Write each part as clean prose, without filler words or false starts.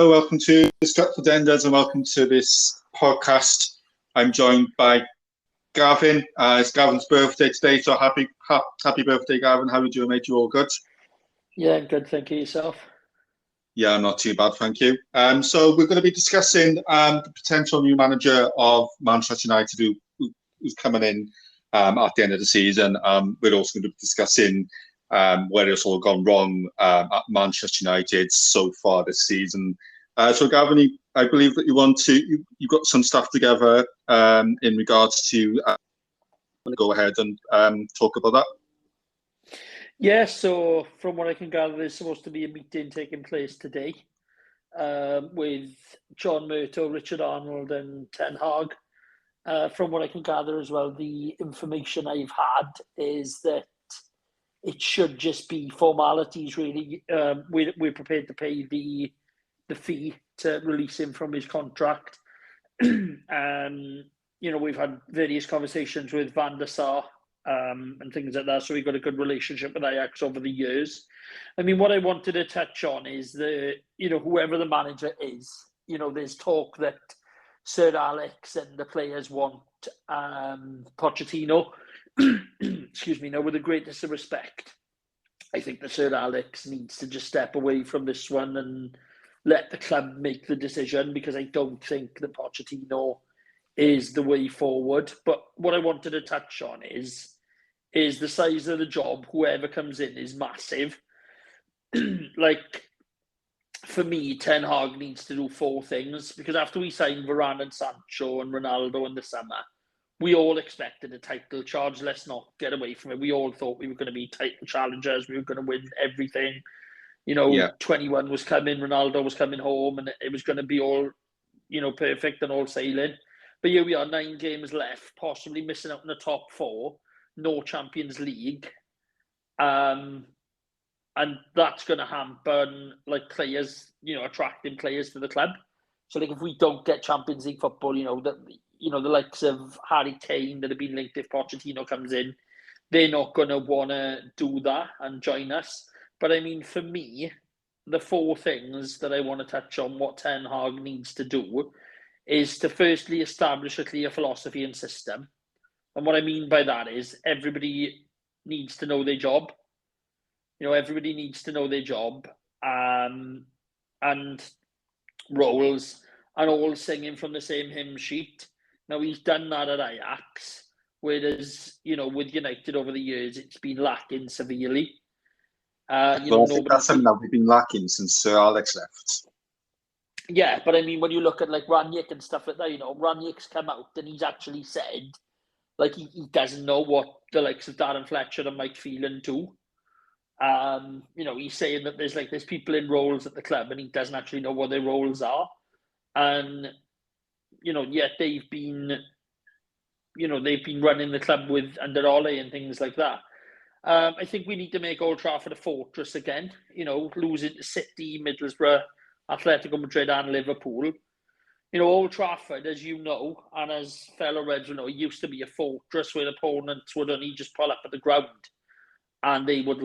Welcome to Stratford Enders and welcome to this podcast. I'm joined by Gavin. It's Gavin's birthday today, so happy birthday, Gavin. How are you doing, mate? You all good? Yeah, good. Thank you. Yourself? Yeah, not too bad, thank you. So we're going to be discussing the potential new manager of Manchester United who's coming in at the end of the season. We're also going to be discussing where it's all gone wrong at Manchester United so far this season. So, Gavin, I believe that you've got some stuff together in regards to. Go ahead and talk about that. Yeah. So, from what I can gather, there's supposed to be a meeting taking place today with John Murtough, Richard Arnold, and Ten Hag. From what I can gather as well, the information I've had is that it should just be formalities. Really, we're prepared to pay the fee to release him from his contract. We've had various conversations with Van der Sar and things like that, so we've got a good relationship with Ajax over the years. I mean, what I wanted to touch on is whoever the manager is, there's talk that Sir Alex and the players want Pochettino. Excuse me. Now, with the greatest of respect, I think that Sir Alex needs to just step away from this one and let the club make the decision, because I don't think that Pochettino is the way forward. But what I wanted to touch on is the size of the job. Whoever comes in is massive. For me, Ten Hag needs to do four things, because after we signed Varane and Sancho and Ronaldo in the summer, we all expected a title charge. Let's not get away from it. We all thought we were going to be title challengers. We were going to win everything. 21 was coming, Ronaldo was coming home, and it was going to be all, perfect and all sailing. But here we are, 9 games left, possibly missing out in the top 4, no Champions League. And that's going to hamper players, attracting players to the club. So if we don't get Champions League football, the likes of Harry Kane that have been linked, if Pochettino comes in, they're not going to want to do that and join us. But I mean, for me, the 4 things that I want to touch on, what Ten Hag needs to do, is to firstly establish a clear philosophy and system. And what I mean by that is everybody needs to know their job. Everybody needs to know their job and roles, and all singing from the same hymn sheet. Now, he's done that at Ajax, whereas, with United over the years, it's been lacking severely. I think that's something that we've been lacking since Sir Alex left. Yeah, but I mean, when you look at Ranić and stuff like that, Ranić's come out and he's actually said, he doesn't know what the likes of Darren Fletcher and Mike Phelan do. He's saying that there's people in roles at the club and he doesn't actually know what their roles are. And, yet they've been running the club under Ole and things like that. I think we need to make Old Trafford a fortress again, losing to City, Middlesbrough, Atletico Madrid and Liverpool. Old Trafford, as you know, and as fellow Reds will know, used to be a fortress where opponents would only just pull up at the ground and they would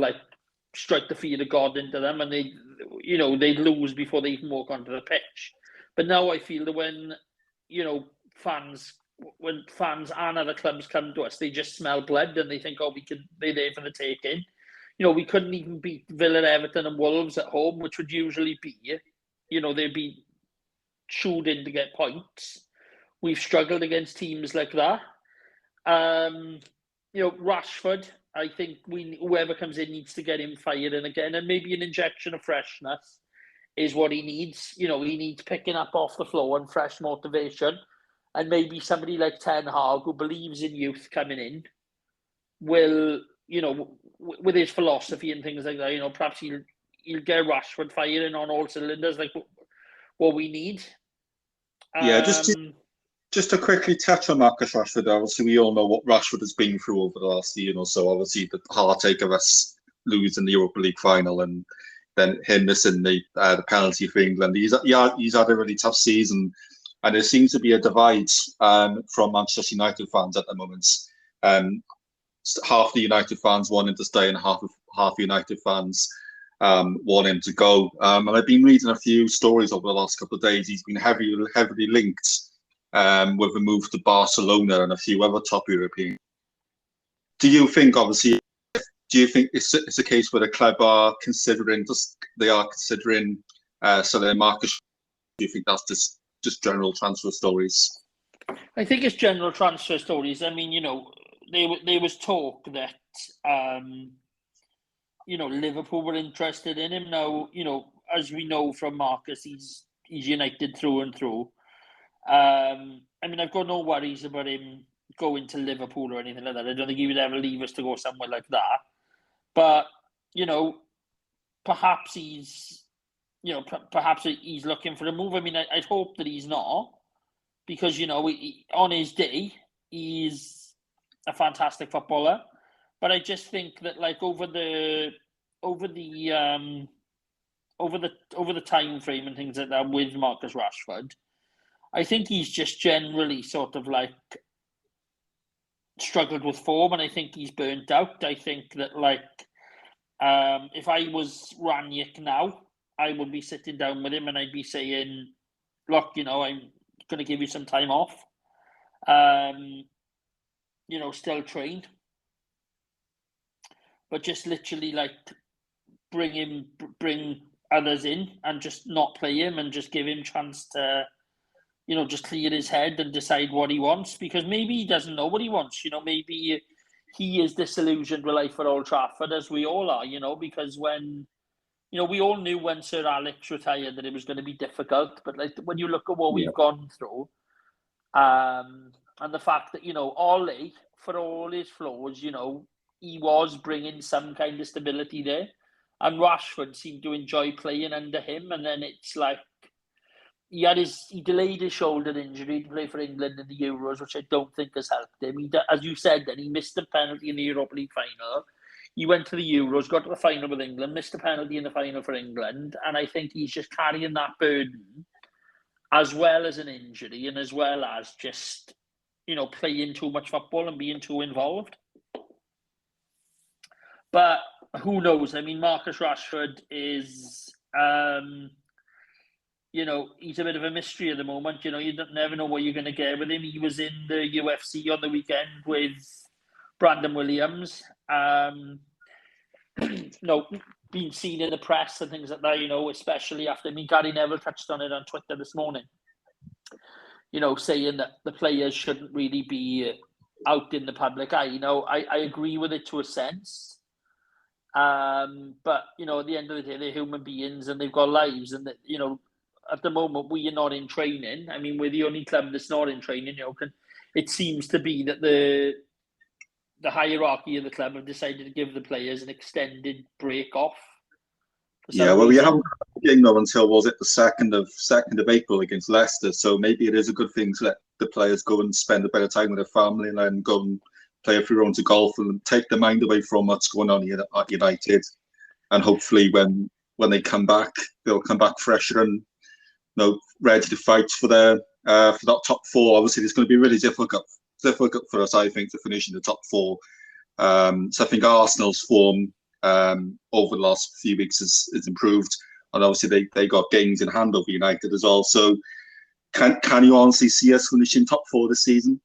strike the fear of God into them, and they'd lose before they even walk onto the pitch. But now I feel that when fans and other clubs come to us, they just smell blood and they think, they're there for the taking. We couldn't even beat Villa, Everton and Wolves at home, which would usually be, they'd be chewed in to get points. We've struggled against teams like that. Rashford, I think whoever comes in needs to get him firing again, and maybe an injection of freshness is what he needs. He needs picking up off the floor and fresh motivation. And maybe somebody like Ten Hag, who believes in youth coming in, will, with his philosophy and things like that, perhaps he'll get Rashford firing on all cylinders, like what we need. Yeah, just to quickly touch on Marcus Rashford, obviously we all know what Rashford has been through over the last year or so. Obviously the heartache of us losing the Europa League final and then him missing the penalty for England. He's had a really tough season. And there seems to be a divide from Manchester United fans at the moment. Half the United fans wanting to stay and half United fans want him to go. And I've been reading a few stories over the last couple of days. He's been heavily linked with a move to Barcelona and a few other top European. Do you think, obviously, it's a case where the club are considering selling Marcus? Do you think that's just general transfer stories? I think it's general transfer stories. I mean, there was talk that Liverpool were interested in him. Now, as we know from Marcus, he's United through and through. I mean, I've got no worries about him going to Liverpool or anything like that. I don't think he would ever leave us to go somewhere like that. But, perhaps he's looking for a move. I mean, I'd hope that he's not, because, on his day, he's a fantastic footballer. But I just think that, like, over the time frame and things like that with Marcus Rashford, I think he's just generally sort of like struggled with form, and I think he's burnt out. I think that, like, if I was Ranić now, I would be sitting down with him and I'd be saying, look, I'm going to give you some time off. Still train, but just literally like bring others in and just not play him and just give him chance to, just clear his head and decide what he wants, because maybe he doesn't know what he wants. Maybe he is disillusioned with life at Old Trafford, as we all are, because when, we all knew when Sir Alex retired that it was going to be difficult, but like when you look at what we've gone through, and the fact that, Ole, for all his flaws, he was bringing some kind of stability there, and Rashford seemed to enjoy playing under him, and then it's like, he delayed his shoulder injury to play for England in the Euros, which I don't think has helped him. As you said, then he missed a penalty in the Europa League final. He went to the Euros, got to the final with England, missed a penalty in the final for England, and I think he's just carrying that burden, as well as an injury, and as well as just, playing too much football and being too involved. But who knows? I mean, Marcus Rashford is, he's a bit of a mystery at the moment. You never know what you're going to get with him. He was in the UFC on the weekend with Brandon Williams. Being seen in the press and things like that, especially after, Gary Neville touched on it on Twitter this morning, saying that the players shouldn't really be out in the public eye. I agree with it to a sense. But, at the end of the day, they're human beings and they've got lives, and that, at the moment, we are not in training. I mean, we're the only club that's not in training. It seems to be that the hierarchy of the club have decided to give the players an extended break off. Yeah, well, we haven't got a game though until, was it the 2nd of April against Leicester? So maybe it is a good thing to let the players go and spend a bit of time with their family and then go and play a few rounds of golf and take their mind away from what's going on here at United. And hopefully, when they come back, they'll come back fresher and ready to fight for that top four. Obviously, it's going to be really difficult for us, I think, to finish in the top four. So I think Arsenal's form over the last few weeks has improved, and obviously they got games in hand over United as well. So can you honestly see us finishing top four this season?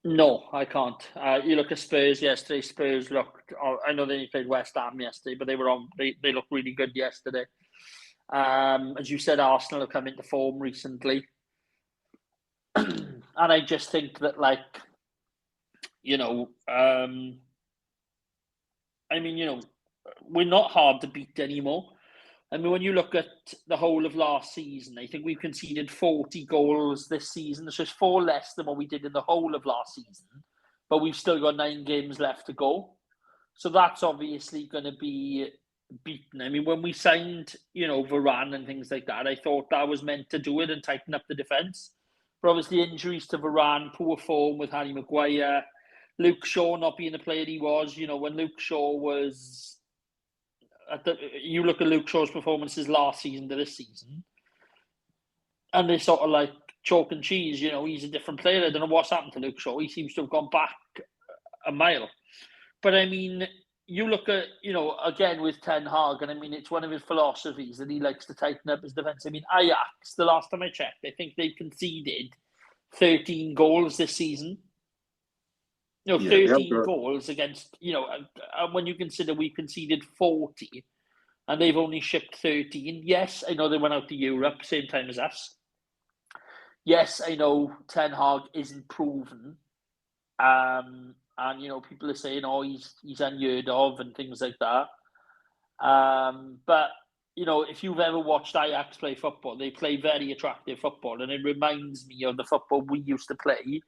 No, I can't. You look at Spurs yesterday. Spurs looked. I know they played West Ham yesterday, but they looked really good yesterday. As you said, Arsenal have come into form recently. And I just think that, we're not hard to beat anymore. I mean, when you look at the whole of last season, I think we've conceded 40 goals this season. It's just 4 less than what we did in the whole of last season. But we've still got 9 games left to go. So that's obviously going to be beaten. I mean, when we signed, Varane and things like that, I thought that was meant to do it and tighten up the defence. But obviously injuries to Varane, poor form with Harry Maguire, Luke Shaw not being the player he was. When Luke Shaw was... you look at Luke Shaw's performances last season to this season, and they're sort of like chalk and cheese. He's a different player. I don't know what's happened to Luke Shaw. He seems to have gone back a mile. But I mean, you look at, again with Ten Hag, and I mean, it's one of his philosophies that he likes to tighten up his defence. I mean, Ajax, the last time I checked, I think they conceded 13 goals this season. 13 goals against, and when you consider we conceded 40 and they've only shipped 13. Yes, I know they went out to Europe, same time as us. Yes, I know Ten Hag isn't proven. And, people are saying, he's unheard of and things like that. But, if you've ever watched Ajax play football, they play very attractive football. And it reminds me of the football we used to play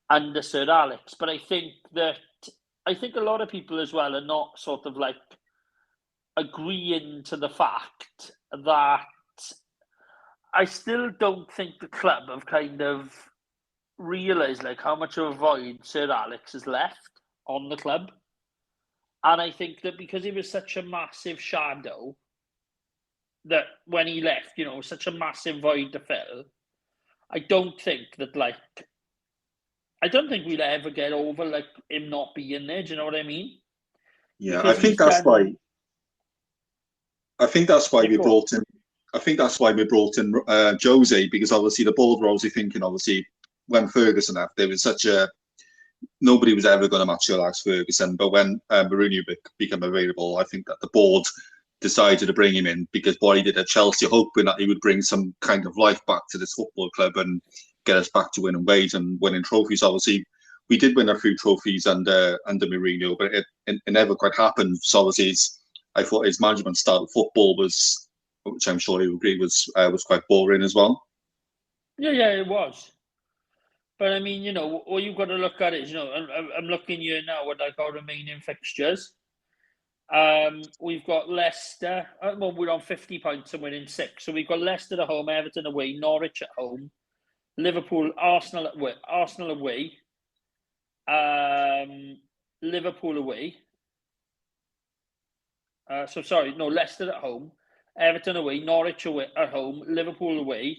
under Sir Alex. But I think a lot of people as well are not sort of like agreeing to the fact that I still don't think the club have kind of realised like how much of a void Sir Alex has left on the club. And I think that because he was such a massive shadow, that when he left, such a massive void to fill, I don't think we'll ever get over like him not being there. Do you know what I mean? Yeah, I think that's why we brought in. I think that's why we brought in Jose, because obviously the board were obviously thinking, when Ferguson left, there was nobody was ever going to match Alex Ferguson. But when Mourinho became available, I think that the board decided to bring him in because what he did at Chelsea, hoping that he would bring some kind of life back to this football club and get us back to winning ways and winning trophies. Obviously, we did win a few trophies under Mourinho, but it never quite happened. So obviously, I thought his management style of football was, which I'm sure you agree, was quite boring as well. Yeah, it was. But I mean, all you've got to look at is, I'm looking here now at like our remaining fixtures. We've got Leicester. Well, we're on 50 points and winning 6. So we've got Leicester at home, Everton away, Norwich at home, Liverpool, Arsenal away, Liverpool away. Leicester at home, Everton away, Norwich away at home, Liverpool away,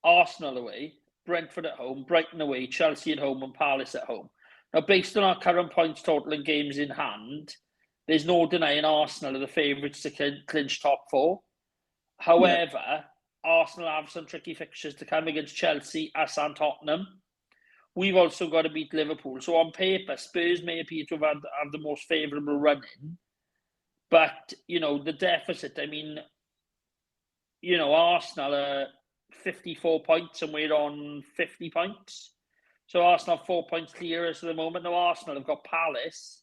Arsenal away, Brentford at home, Brighton away, Chelsea at home, and Palace at home. Now, based on our current points total and games in hand, there's no denying Arsenal are the favourites to clinch top 4. However, Arsenal have some tricky fixtures to come against Chelsea, us and Tottenham. We've also got to beat Liverpool. So on paper, Spurs may appear to have the most favourable run-in. But, the deficit, I mean, Arsenal are 54 points and we're on 50 points. So Arsenal have 4 points clear us at the moment. Now Arsenal have got Palace,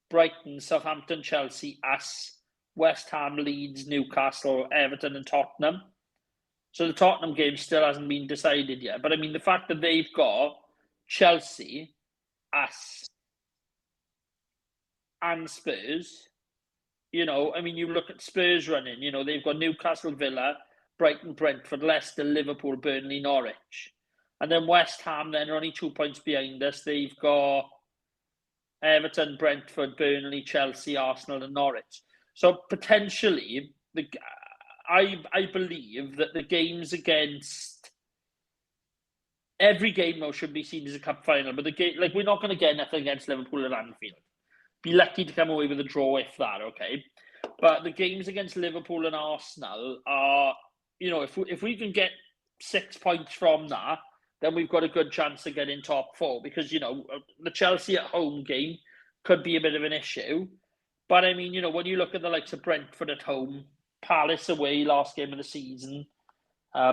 Brighton, Southampton, Chelsea, us, West Ham, Leeds, Newcastle, Everton and Tottenham. So the Tottenham game still hasn't been decided yet. But I mean, the fact that they've got Chelsea, us and Spurs, you look at Spurs running, they've got Newcastle, Villa, Brighton, Brentford, Leicester, Liverpool, Burnley, Norwich. And then West Ham then are only 2 points behind us. They've got Everton, Brentford, Burnley, Chelsea, Arsenal and Norwich. So potentially, I believe that the games against... Every game now should be seen as a cup final. But the game, we're not going to get nothing against Liverpool at Anfield. Be lucky to come away with a draw if that, okay? But the games against Liverpool and Arsenal are, if we can get 6 points from that, then we've got a good chance of getting top 4 because, the Chelsea at home game could be a bit of an issue. But I mean, when you look at the likes of Brentford at home, Palace away, last game of the season,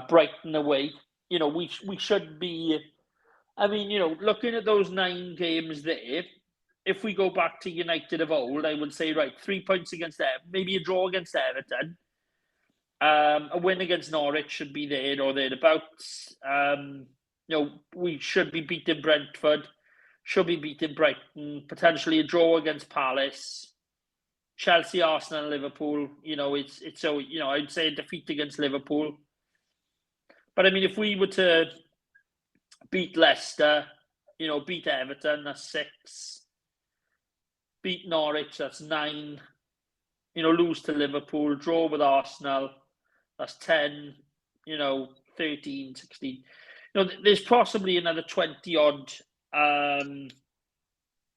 Brighton away, we should be, looking at those 9 games there, if we go back to United of old, I would say, 3 points against them, maybe a draw against Everton. A win against Norwich should be there or thereabouts. We should be beating Brentford, should be beating Brighton, potentially a draw against Palace, Chelsea, Arsenal, and Liverpool. I'd say a defeat against Liverpool. But I mean, if we were to beat Leicester, beat Everton, that's 6. Beat Norwich, that's 9. Lose to Liverpool, draw with Arsenal, that's 10. 13, 16. There's possibly another 20 odd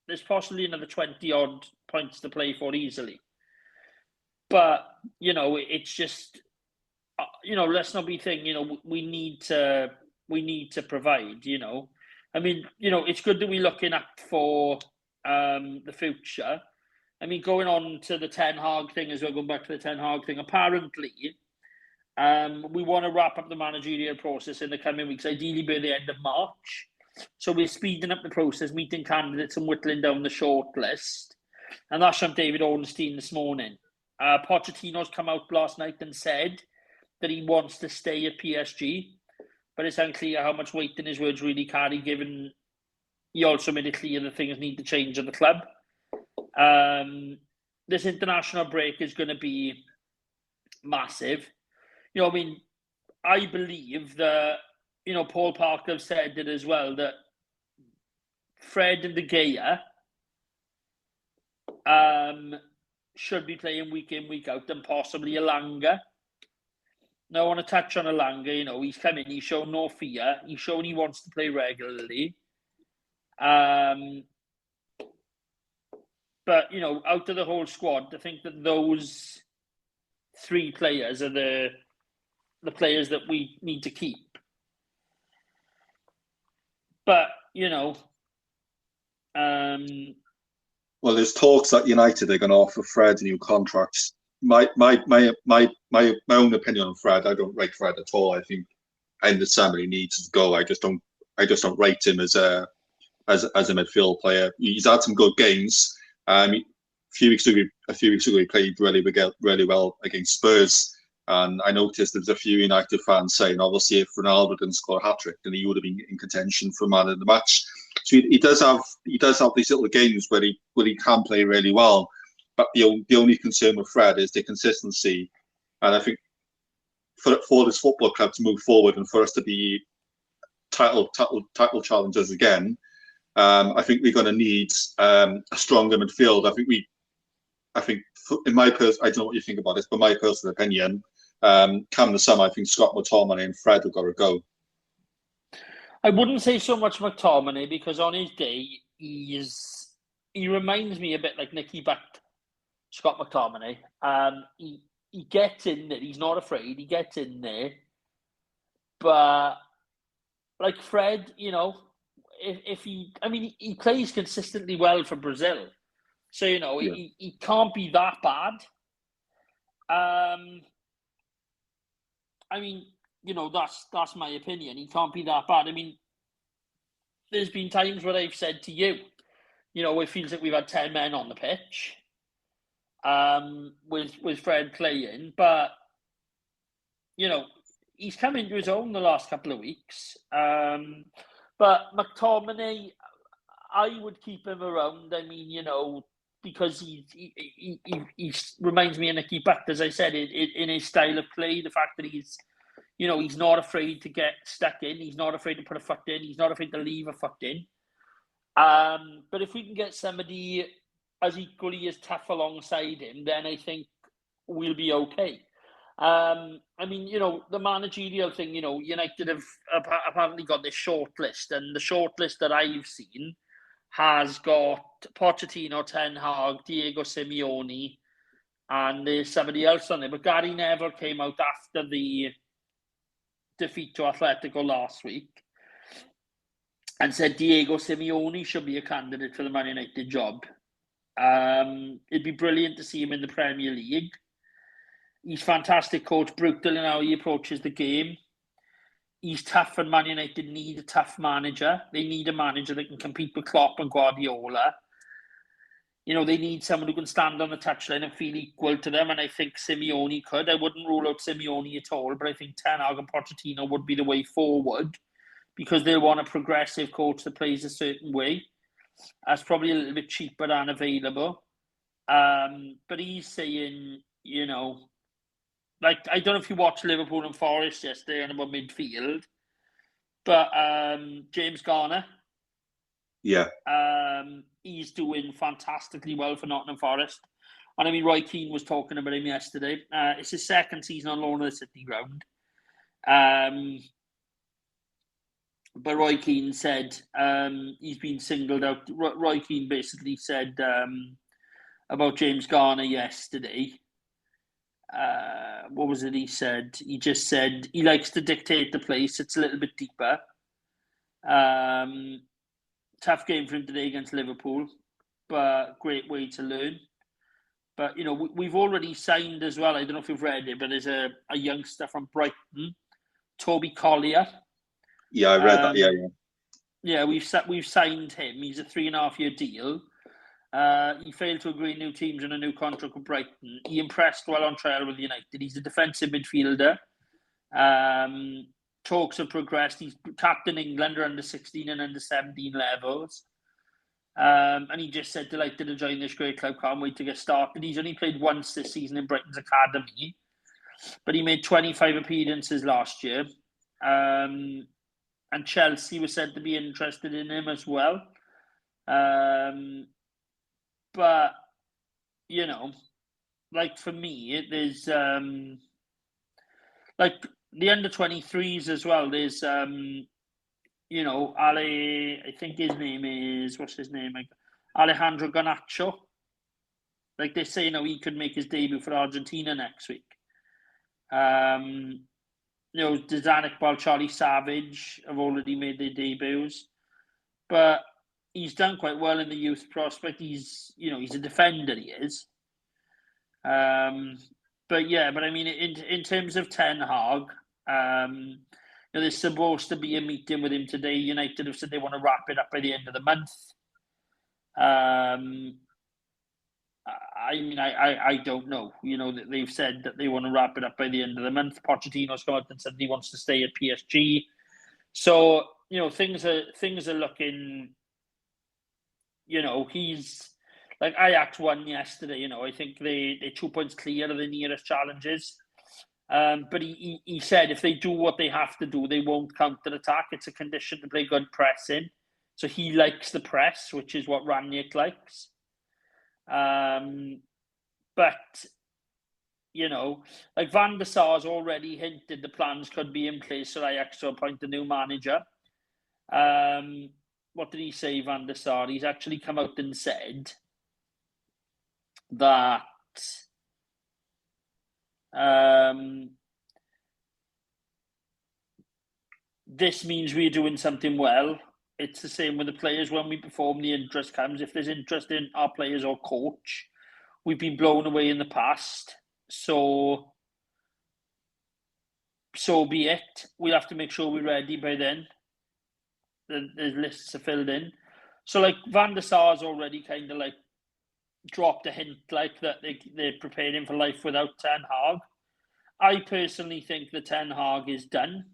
there's possibly another 20-odd points to play for easily. But, it's just, let's not be thinking, we need to provide, I mean, it's good that we're looking up for the future. I mean, going on to the Ten Hag thing as well, going back to the Ten Hag thing, apparently, we want to wrap up the managerial process in the coming weeks, ideally by the end of March. So we're speeding up the process, meeting candidates and whittling down the short list. And that's from David Ornstein this morning. Pochettino's come out last night and said that he wants to stay at PSG, but it's unclear how much weight in his words really carry, given he also made it clear that things need to change at the club. This international break is going to be massive. I believe that, Paul Parker said it as well, that Fred and De Gea should be playing week in, week out, and possibly Elanga. Now, I want to touch on Elanga. He's come in, he's shown no fear. He's shown he wants to play regularly. But, out of the whole squad, I think that those three players are the players that we need to keep. But, well, there's talks that United are going to offer Fred a new contract. My own opinion on Fred, I don't rate Fred at all. I think I understand he needs to go. I just don't rate him as a midfield player. He's had some good games. A few weeks ago, he played really well against Spurs. And I noticed there was a few United fans saying, obviously, if Ronaldo didn't score a hat-trick, then he would have been in contention for man of the match. So he does have these little games where he can play really well. But the only concern with Fred is the consistency. And I think for this football club to move forward and for us to be title challengers again, I think we're going to need a stronger midfield. I think in my I don't know what you think about this, but my personal opinion, come the summer, I think Scott McTominay and Fred have got to go. I wouldn't say so much McTominay, because on his day, he reminds me a bit like Nicky Butt, Scott McTominay. He gets in there. He's not afraid. He gets in there. But like Fred, if he plays consistently well for Brazil. So, he can't be that bad. That's my opinion. He can't be that bad. There's been times where I've said to you, it feels like we've had 10 men on the pitch with Fred playing. But, he's come into his own the last couple of weeks. But McTominay, I would keep him around. Because he reminds me of Nicky Butt, as I said, in his style of play, the fact that he's not afraid to get stuck in, he's not afraid to put a foot in, he's not afraid to leave a foot in. But if we can get somebody as equally as tough alongside him, then I think we'll be okay. The managerial thing, United have apparently got this short list, and the short list that I've seen has got Pochettino, Ten Hag, Diego Simeone, and there's somebody else on there. But Gary Neville came out after the defeat to Atletico last week and said Diego Simeone should be a candidate for the Man United job. It'd be brilliant to see him in the Premier League. He's fantastic coach, brutal in how he approaches the game. He's tough, and Man United need a tough manager. They need a manager that can compete with Klopp and Guardiola. They need someone who can stand on the touchline and feel equal to them, and I think Simeone could. I wouldn't rule out Simeone at all, but I think Ten Hag and Pochettino would be the way forward, because they'll want a progressive coach that plays a certain way. That's probably a little bit cheaper and available. But he's saying, I don't know if you watched Liverpool and Forest yesterday on about midfield, but James Garner, he's doing fantastically well for Nottingham Forest. And Roy Keane was talking about him yesterday. It's his second season on loan at the City ground. But Roy Keane said he's been singled out. Roy Keane basically said about James Garner yesterday. What was it he said? He just said he likes to dictate the place. It's a little bit deeper. Tough game for him today against Liverpool, but great way to learn. But, you know, we've already signed as well. I don't know if you've read it, but there's a youngster from Brighton, Toby Collier. Yeah, I read that. Yeah. Yeah, we've signed him. He's a 3.5-year deal. He failed to agree new teams on a new contract with Brighton. He impressed well on trial with United. He's a defensive midfielder. Talks have progressed. He's captain England under 16 and under 17 levels. And he just said, delighted to join this great club. Can't wait to get started. He's only played once this season in Brighton's academy, but he made 25 appearances last year. And Chelsea was said to be interested in him as well. But, you know, like for me, there's like the under 23s as well. There's you know, I think his name is, what's his name? Alejandro Garnacho. Like they say, you know, he could make his debut for Argentina next week. You know, Zdenek Iqbal, Charlie Savage have already made their debuts. But he's done quite well in the youth prospect. He's a defender, he is. But I mean, in terms of Ten Hag, you know, there's supposed to be a meeting with him today. United have said they want to wrap it up by the end of the month. I mean, I don't know. You know, they've said that they want to wrap it up by the end of the month. Pochettino's come out and said he wants to stay at PSG. So, you know, things are looking, you know, he's like Ajax won yesterday. You know, I think they're 2 points clear of the nearest challenges. But he said if they do what they have to do, they won't counter-attack. It's a condition to play good pressing. So he likes the press, which is what Ranić likes. But, you know, like Van der Sar's already hinted the plans could be in place for Ajax to appoint a new manager. What did he say, Van der Sar? He's actually come out and said that this means we're doing something well. It's the same with the players. When we perform, the interest comes. If there's interest in our players or coach, we've been blown away in the past. So be it. We'll have to make sure we're ready by then. The lists are filled in. So like Van der Sar's already kind of like dropped a hint like that they're preparing for life without Ten Hag. I personally think the Ten Hag is done.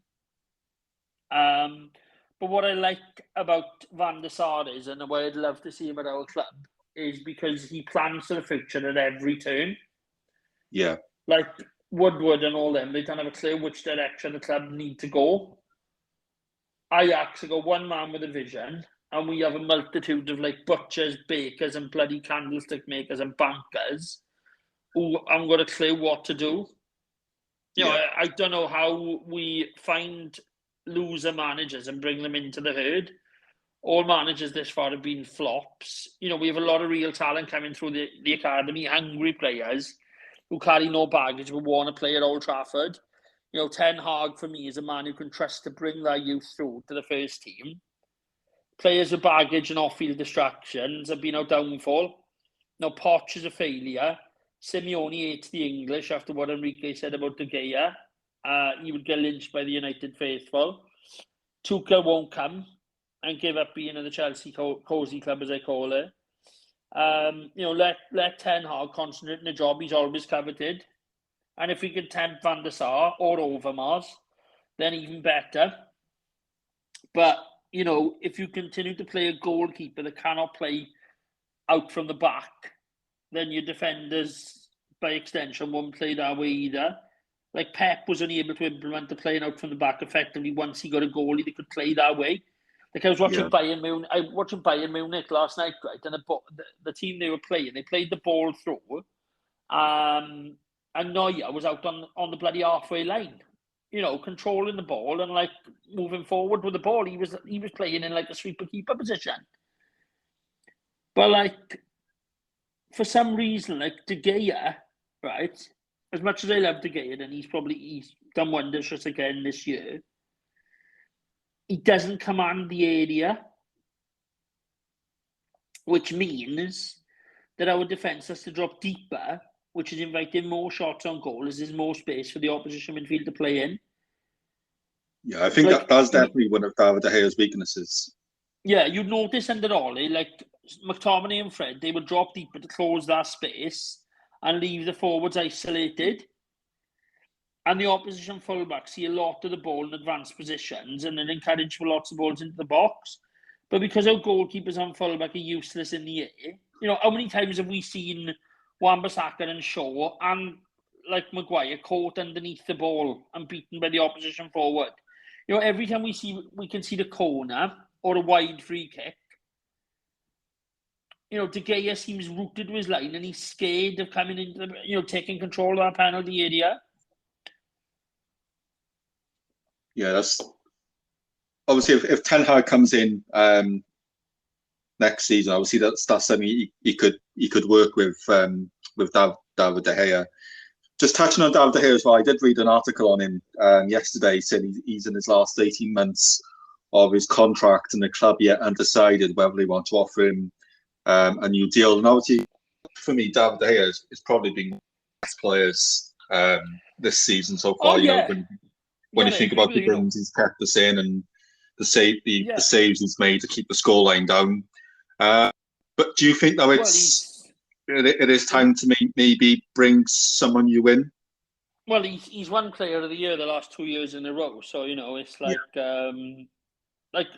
But what I like about Van der Sar is, and why I'd love to see him at our club, is because he plans for the future at every turn. Yeah. Like Woodward and all them, they don't have a clue which direction the club need to go. Ajax have got one man with a vision, and we have a multitude of like butchers, bakers, and bloody candlestick makers and bankers who haven't got a clue what to do. You know, I don't know how we find loser managers and bring them into the herd. All managers this far have been flops. You know, we have a lot of real talent coming through the academy, hungry players who carry no baggage but want to play at Old Trafford. You know, Ten Hag for me is a man who can trust to bring their youth through to the first team. Players with baggage and off-field distractions have been our downfall. Now, Poch is a failure. Simeone hates the English after what Enrique said about De Gea. He would get lynched by the United faithful. Tuchel won't come and give up being in the Chelsea cozy club, as I call it. You know, let Ten Hag concentrate on the job he's always coveted. And if we can tempt Van der Sar or Overmars, then even better. But, you know, if you continue to play a goalkeeper that cannot play out from the back, then your defenders, by extension, won't play that way either. Like Pep was only able to implement the playing out from the back effectively once he got a goalie that could play that way. Like I was watching Bayern Munich last night, right? And the team they were playing, they played the ball through, and Neuer was out on the bloody halfway line. controlling the ball and like moving forward with the ball. He was playing in like a sweeper keeper position. But like for some reason, like De Gea, right? As much as I love De Gea, and he's done wonders just again this year. He doesn't command the area, which means that our defence has to drop deeper, which is inviting more shots on goal as there's more space for the opposition midfield to play in. Yeah, I think like, that's definitely one of David De Gea's weaknesses. Yeah, you'd notice under Ollie, like McTominay and Fred, they would drop deeper to close that space and leave the forwards isolated. And the opposition fullbacks see a lot of the ball in advanced positions and then encourage for lots of balls into the box. But because our goalkeepers and fullback are useless in the air, how many times have we seen Wan-Bissaka and Shaw and like Maguire caught underneath the ball and beaten by the opposition forward? Every time we can see the corner or a wide free kick, De Gea seems rooted to his line and he's scared of coming into taking control of that penalty area. Yeah, that's obviously if Ten Hag comes in next season, obviously that's something he could work with David De Gea. Just touching on David De Gea as well, I did read an article on him yesterday saying he's in his last 18 months of his contract and the club yet undecided whether they want to offer him a new deal. And obviously, for me, David De Gea is probably been one of the best players this season so far. When you think about the runs he's kept us in and the saves he's made to keep the scoreline down. But do you think though it is time to maybe bring someone new in? Well, he's won Player of the Year the last 2 years in a row, so it's like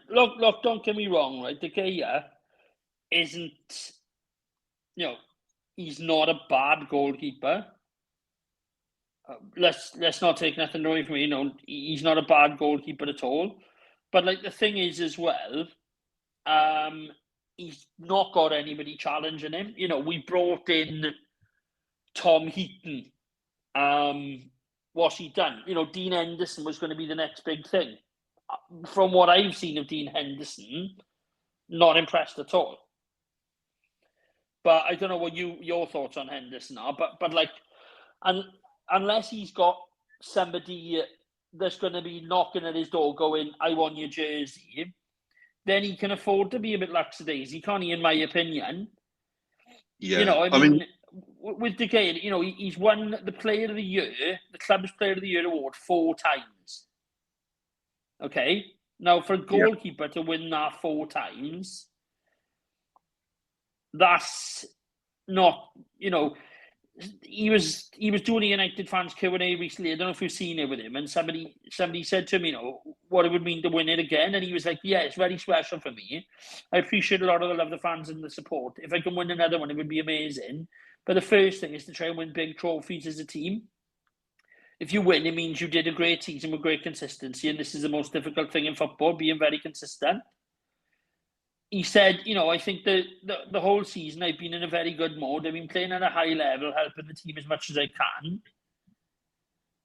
look, don't get me wrong, right? De Gea isn't, he's not a bad goalkeeper. Let's not take nothing away from me. He's not a bad goalkeeper at all. But like the thing is as well, he's not got anybody challenging him. We brought in Tom Heaton. What's he done? Dean Henderson was going to be the next big thing. From what I've seen of Dean Henderson, not impressed at all. But I don't know what your thoughts on Henderson are. But like, unless he's got somebody that's going to be knocking at his door going, I want your jersey, then he can afford to be a bit lackadaisy, can't he, in my opinion? Yeah. I mean with De Gea, he's won the Player of the Year, the club's Player of the Year award 4 times. Okay? Now, for a goalkeeper to win that 4 times, that's not, he was doing a United fans Q&A recently. I don't know if you've seen it with him. And somebody said to him, what it would mean to win it again. And he was like, yeah, it's very special for me. I appreciate a lot of the love, the fans and the support. If I can win another one, it would be amazing. But the first thing is to try and win big trophies as a team. If you win, it means you did a great season with great consistency. And this is the most difficult thing in football, being very consistent. He said, I think the whole season I've been in a very good mode. I've been playing at a high level, helping the team as much as I can.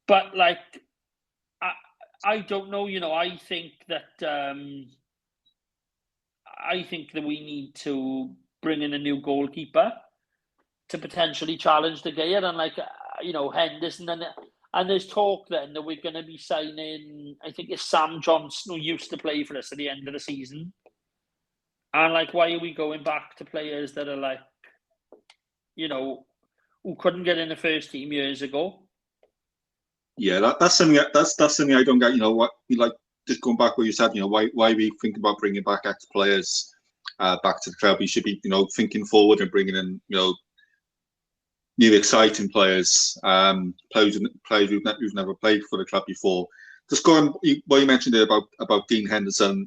But like, I don't know. I think that we need to bring in a new goalkeeper to potentially challenge De Gea and like Henderson and there's talk then that we're going to be signing. I think it's Sam Johnson, who used to play for us at the end of the season. And like, why are we going back to players that are like, who couldn't get in the first team years ago? Yeah, that's something I don't get. What like just going back what you said. Why we think about bringing back ex players back to the club? We should be thinking forward and bringing in new exciting players, players who've never played for the club before. Just going what you mentioned there about Dean Henderson.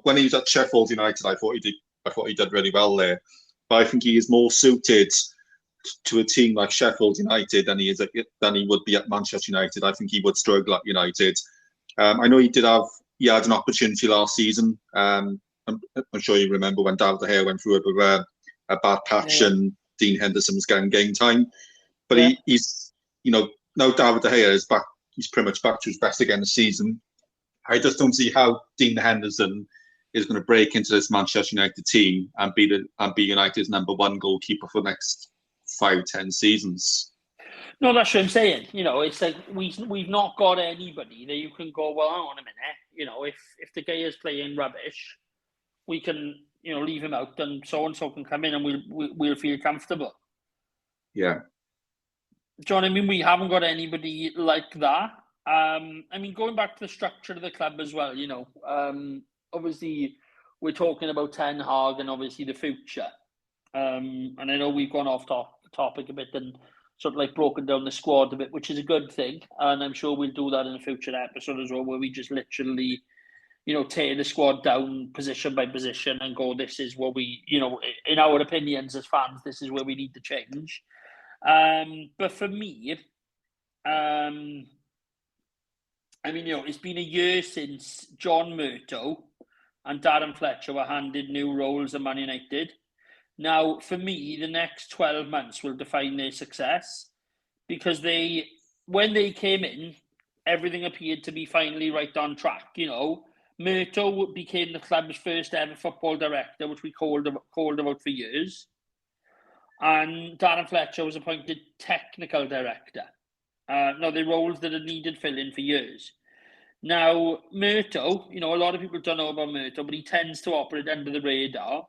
When he was at Sheffield United, I thought he did really well there. But I think he is more suited to a team like Sheffield United than he would be at Manchester United. I think he would struggle at United. I know he had an opportunity last season. I'm sure you remember when David De Gea went through a bad patch and Dean Henderson was getting game time. But he's now David De Gea is back he's pretty much back to his best again this season. I just don't see how Dean Henderson is going to break into this Manchester United team and be United's number one goalkeeper for the next 5-10 seasons. No, that's what I'm saying. It's like we've not got anybody that you can go, well, hang on a minute. If the guy is playing rubbish, we can leave him out, and so can come in, and we'll feel comfortable. Yeah. Do you know what I mean? We haven't got anybody like that. Going back to the structure of the club as well, obviously we're talking about Ten Hag and obviously the future. And I know we've gone off topic a bit and sort of like broken down the squad a bit, which is a good thing. And I'm sure we'll do that in a future episode as well, where we just literally, tear the squad down position by position and go, this is what we, in our opinions as fans, this is where we need to change. But for me, it's been a year since John Murtough and Darren Fletcher were handed new roles at Man United. Now, for me, the next 12 months will define their success, because when they came in, everything appeared to be finally right on track. Murtough became the club's first ever football director, which we called about for years. And Darren Fletcher was appointed technical director. Now, the roles that had needed filling for years. Now, Murtough, a lot of people don't know about Murtough, but he tends to operate under the radar.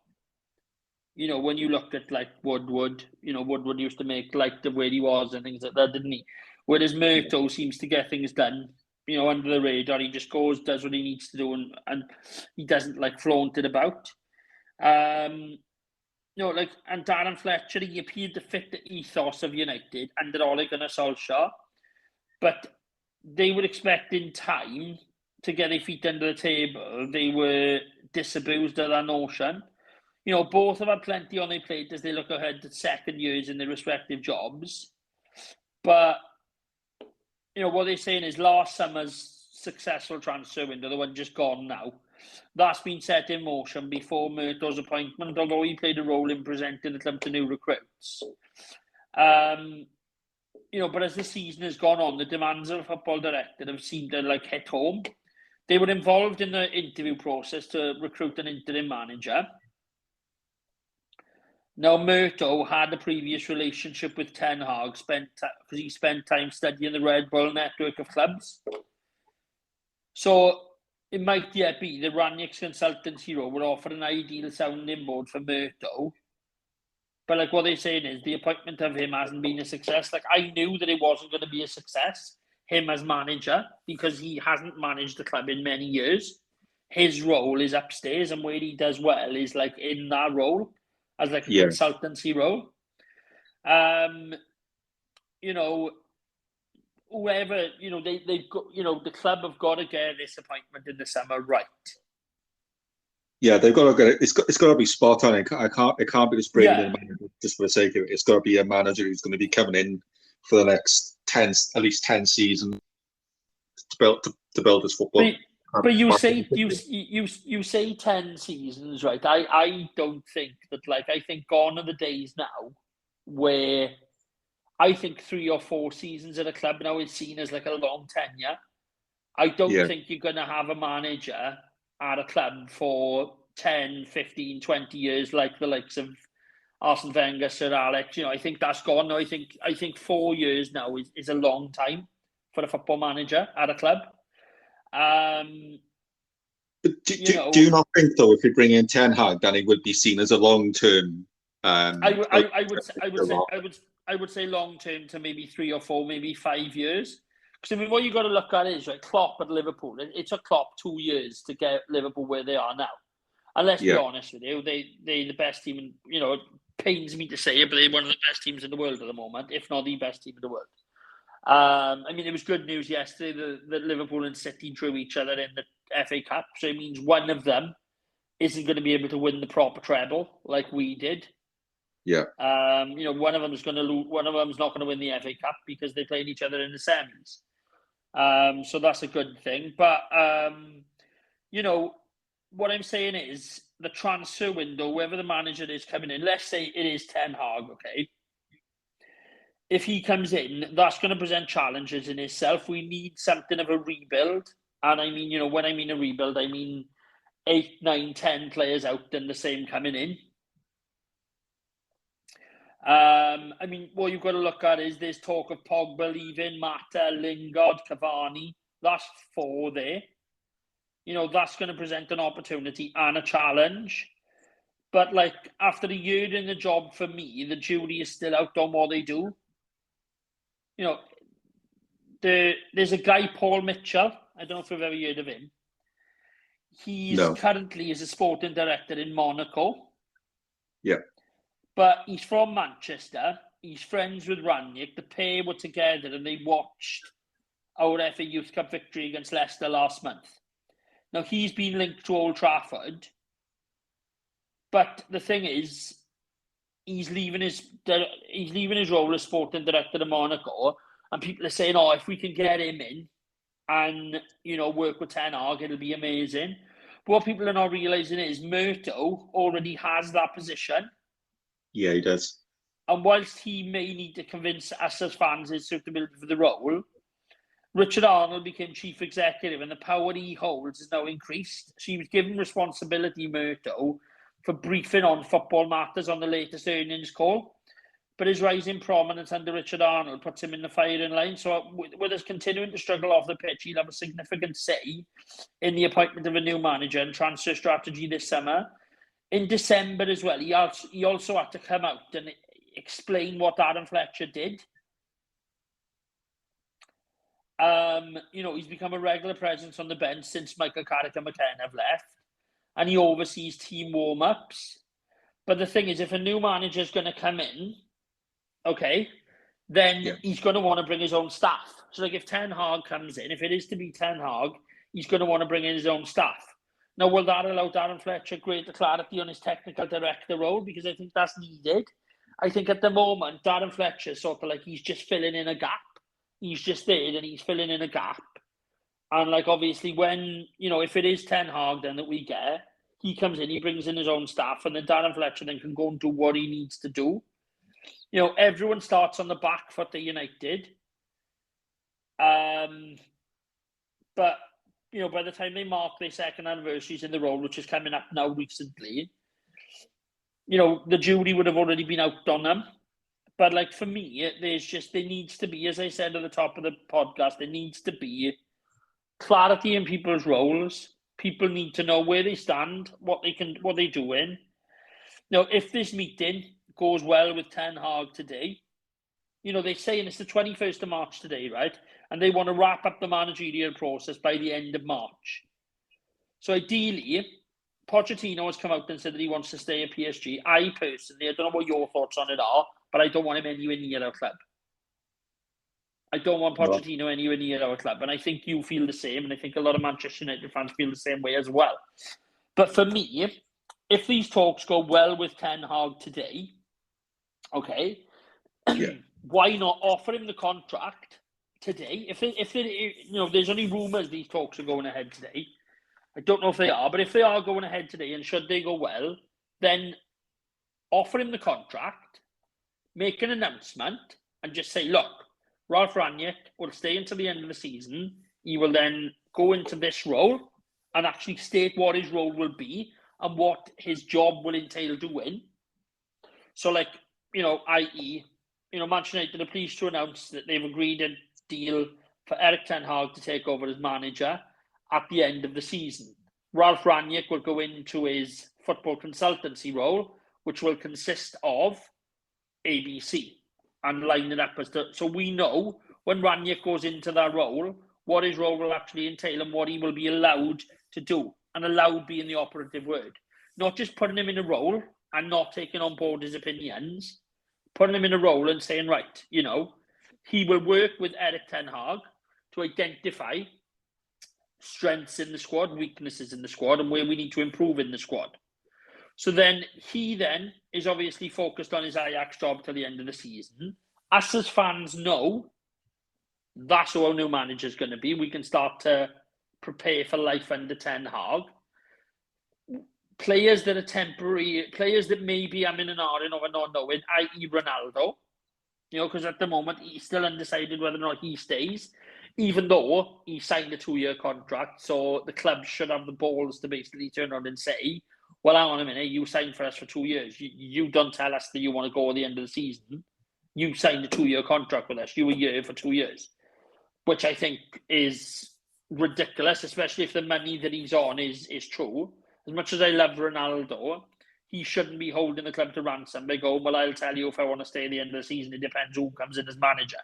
When you look at like Woodward, Woodward used to make light of where he was and things like that, didn't he? Whereas Murtough seems to get things done, under the radar. He just goes, does what he needs to do, and he doesn't like flaunt it about. And Darren Fletcher, he appeared to fit the ethos of United under Ole Gunnar Solskjaer, but they were expecting time to get their feet under the table. They were disabused of that notion. Both have had plenty on their plate as they look ahead to second years in their respective jobs. But, what they're saying is last summer's successful transfer window, the one just gone now, that's been set in motion before Murtaugh's appointment, although he played a role in presenting the club to new recruits. But as the season has gone on, the demands of a football director have seemed to hit home. They were involved in the interview process to recruit an interim manager. Now, Murtough had a previous relationship with Ten Hag, because he spent time studying the Red Bull network of clubs. So it might yet be the Ranick's consultancy role would offer an ideal sounding board for Murtough. But what they're saying is the appointment of him hasn't been a success. I knew that it wasn't going to be a success, him as manager, because he hasn't managed the club in many years. His role is upstairs, and where he does well is in that role as a consultancy role. Whoever, they've got, the club have got to get this appointment in the summer right. Yeah, they've got to get it. It's got to be spot on. It can't be just bringing in a manager just for the sake of it. It's got to be a manager who's going to be coming in for the next at least 10 seasons to build this football. But you say 10 seasons, right? I don't think that. I think gone are the days now where I think 3 or 4 seasons at a club now is seen as a long tenure. I don't think you're going to have a manager at a club for 10, 15, 20 years like the likes of Arsene Wenger, Sir Alex. I think that's gone now. I think 4 years now is a long time for a football manager at a club. Do you not think, though, if you bring in Ten Hag, then it would be seen as a long-term? I would say long-term to maybe 3 or 4, maybe 5 years. Because what you've got to look at is Klopp at Liverpool. It took Klopp 2 years to get Liverpool where they are now. And let's be honest with you, they're the best team. It pains me to say it, but they're one of the best teams in the world at the moment, if not the best team in the world. It was good news yesterday that Liverpool and City drew each other in the FA Cup. So it means one of them isn't going to be able to win the proper treble like we did. Yeah. One of them is going to lose. One of them is not going to win the FA Cup because they're playing each other in the semis. So that's a good thing. But what I'm saying is the transfer window, whether the manager is coming in, let's say it is Ten Hag, okay. if he comes in, that's going to present challenges in itself. We need something of a rebuild. And I mean, when I mean a rebuild, I mean 8, 9, 10 players out and the same coming in. I mean, what you've got to look at is there's talk of Pogba leaving, Mata, Lingard, Cavani. That's 4 there. That's going to present an opportunity and a challenge. But like after a year in the job, for me, the jury is still out on what they do. There's a guy, Paul Mitchell. I don't know if you've ever heard of him. He's currently is a sporting director in Monaco. Yeah. But he's from Manchester. He's friends with Rangnick. The pair were together and they watched our FA Youth Cup victory against Leicester last month. Now, he's been linked to Old Trafford. But the thing is, he's leaving his role as sporting director of Monaco. And people are saying, if we can get him in and, work with Ten Hag, it'll be amazing. But what people are not realising is Murto already has that position. Yeah, he does. And whilst he may need to convince us as fans his suitability for the role, Richard Arnold became chief executive and the power he holds is now increased. So he was given responsibility, Murto, for briefing on football matters on the latest earnings call. But his rising prominence under Richard Arnold puts him in the firing line. So with us continuing to struggle off the pitch, he'll have a significant say in the appointment of a new manager and transfer strategy this summer. In December as well, he also had to come out and explain what Darren Fletcher did. He's become a regular presence on the bench since Michael Carrick and McKenna have left. And he oversees team warm-ups. But the thing is, if a new manager is going to come in, then he's going to want to bring his own staff. So like if Ten Hag comes in, if it is to be Ten Hag, he's going to want to bring in his own staff. Now, will that allow Darren Fletcher greater clarity on his technical director role? Because I think that's needed. I think at the moment, Darren Fletcher sort of like he's just filling in a gap. He's just there and he's filling in a gap. And like obviously when, if it is Ten Hag then that we get, he comes in, he brings in his own staff and then Darren Fletcher then can go and do what he needs to do. Everyone starts on the back foot at United. But by the time they mark their second anniversaries in the role, which is coming up now recently, the jury would have already been out on them. But like for me, there needs to be, as I said at the top of the podcast, there needs to be clarity in people's roles. People need to know where they stand, what they're doing. If this meeting goes well with Ten Hag today, they're saying it's the 21st of March today, right? And they want to wrap up the managerial process by the end of March. So ideally, Pochettino has come out and said that he wants to stay at PSG. I personally, I don't know what your thoughts on it are, but I don't want him anywhere near our club. I don't want Pochettino anywhere near our club. And I think you feel the same, and I think a lot of Manchester United fans feel the same way as well. But for me, if these talks go well with Ten Hag today, why not offer him the contract today? If there's only rumours these talks are going ahead today. I don't know if they are, but if they are going ahead today and should they go well, then offer him the contract, make an announcement and just say, look, Ralph Rangnick will stay until the end of the season. He will then go into this role and actually state what his role will be and what his job will entail doing. So like, i.e., Manchester United are pleased to announce that they've agreed a deal for Erik Ten Hag to take over as manager at the end of the season. Ralph Rangnick will go into his football consultancy role, which will consist of ABC, and line it up so we know when Rangnick goes into that role, what his role will actually entail and what he will be allowed to do, and allowed being the operative word. Not just putting him in a role and not taking on board his opinions, putting him in a role and saying, right, he will work with Erik Ten Hag to identify strengths in the squad, weaknesses in the squad, and where we need to improve in the squad. So then he is obviously focused on his Ajax job till the end of the season. Us as fans know that's who our new manager is going to be. We can start to prepare for life under Ten Hag. Players that are temporary, players that maybe I'm in an ardent of a not knowing, i.e. Ronaldo. because at the moment he's still undecided whether or not he stays, even though he signed a 2-year contract. So the club should have the balls to basically turn around and say, well, hang on a minute, you signed for us for 2 years. You don't tell us that you want to go at the end of the season. You signed a 2-year contract with us. You were here for 2 years, which I think is ridiculous, especially if the money that he's on is true. As much as I love Ronaldo, he shouldn't be holding the club to ransom by going, well, I'll tell you if I want to stay at the end of the season. It depends who comes in as manager.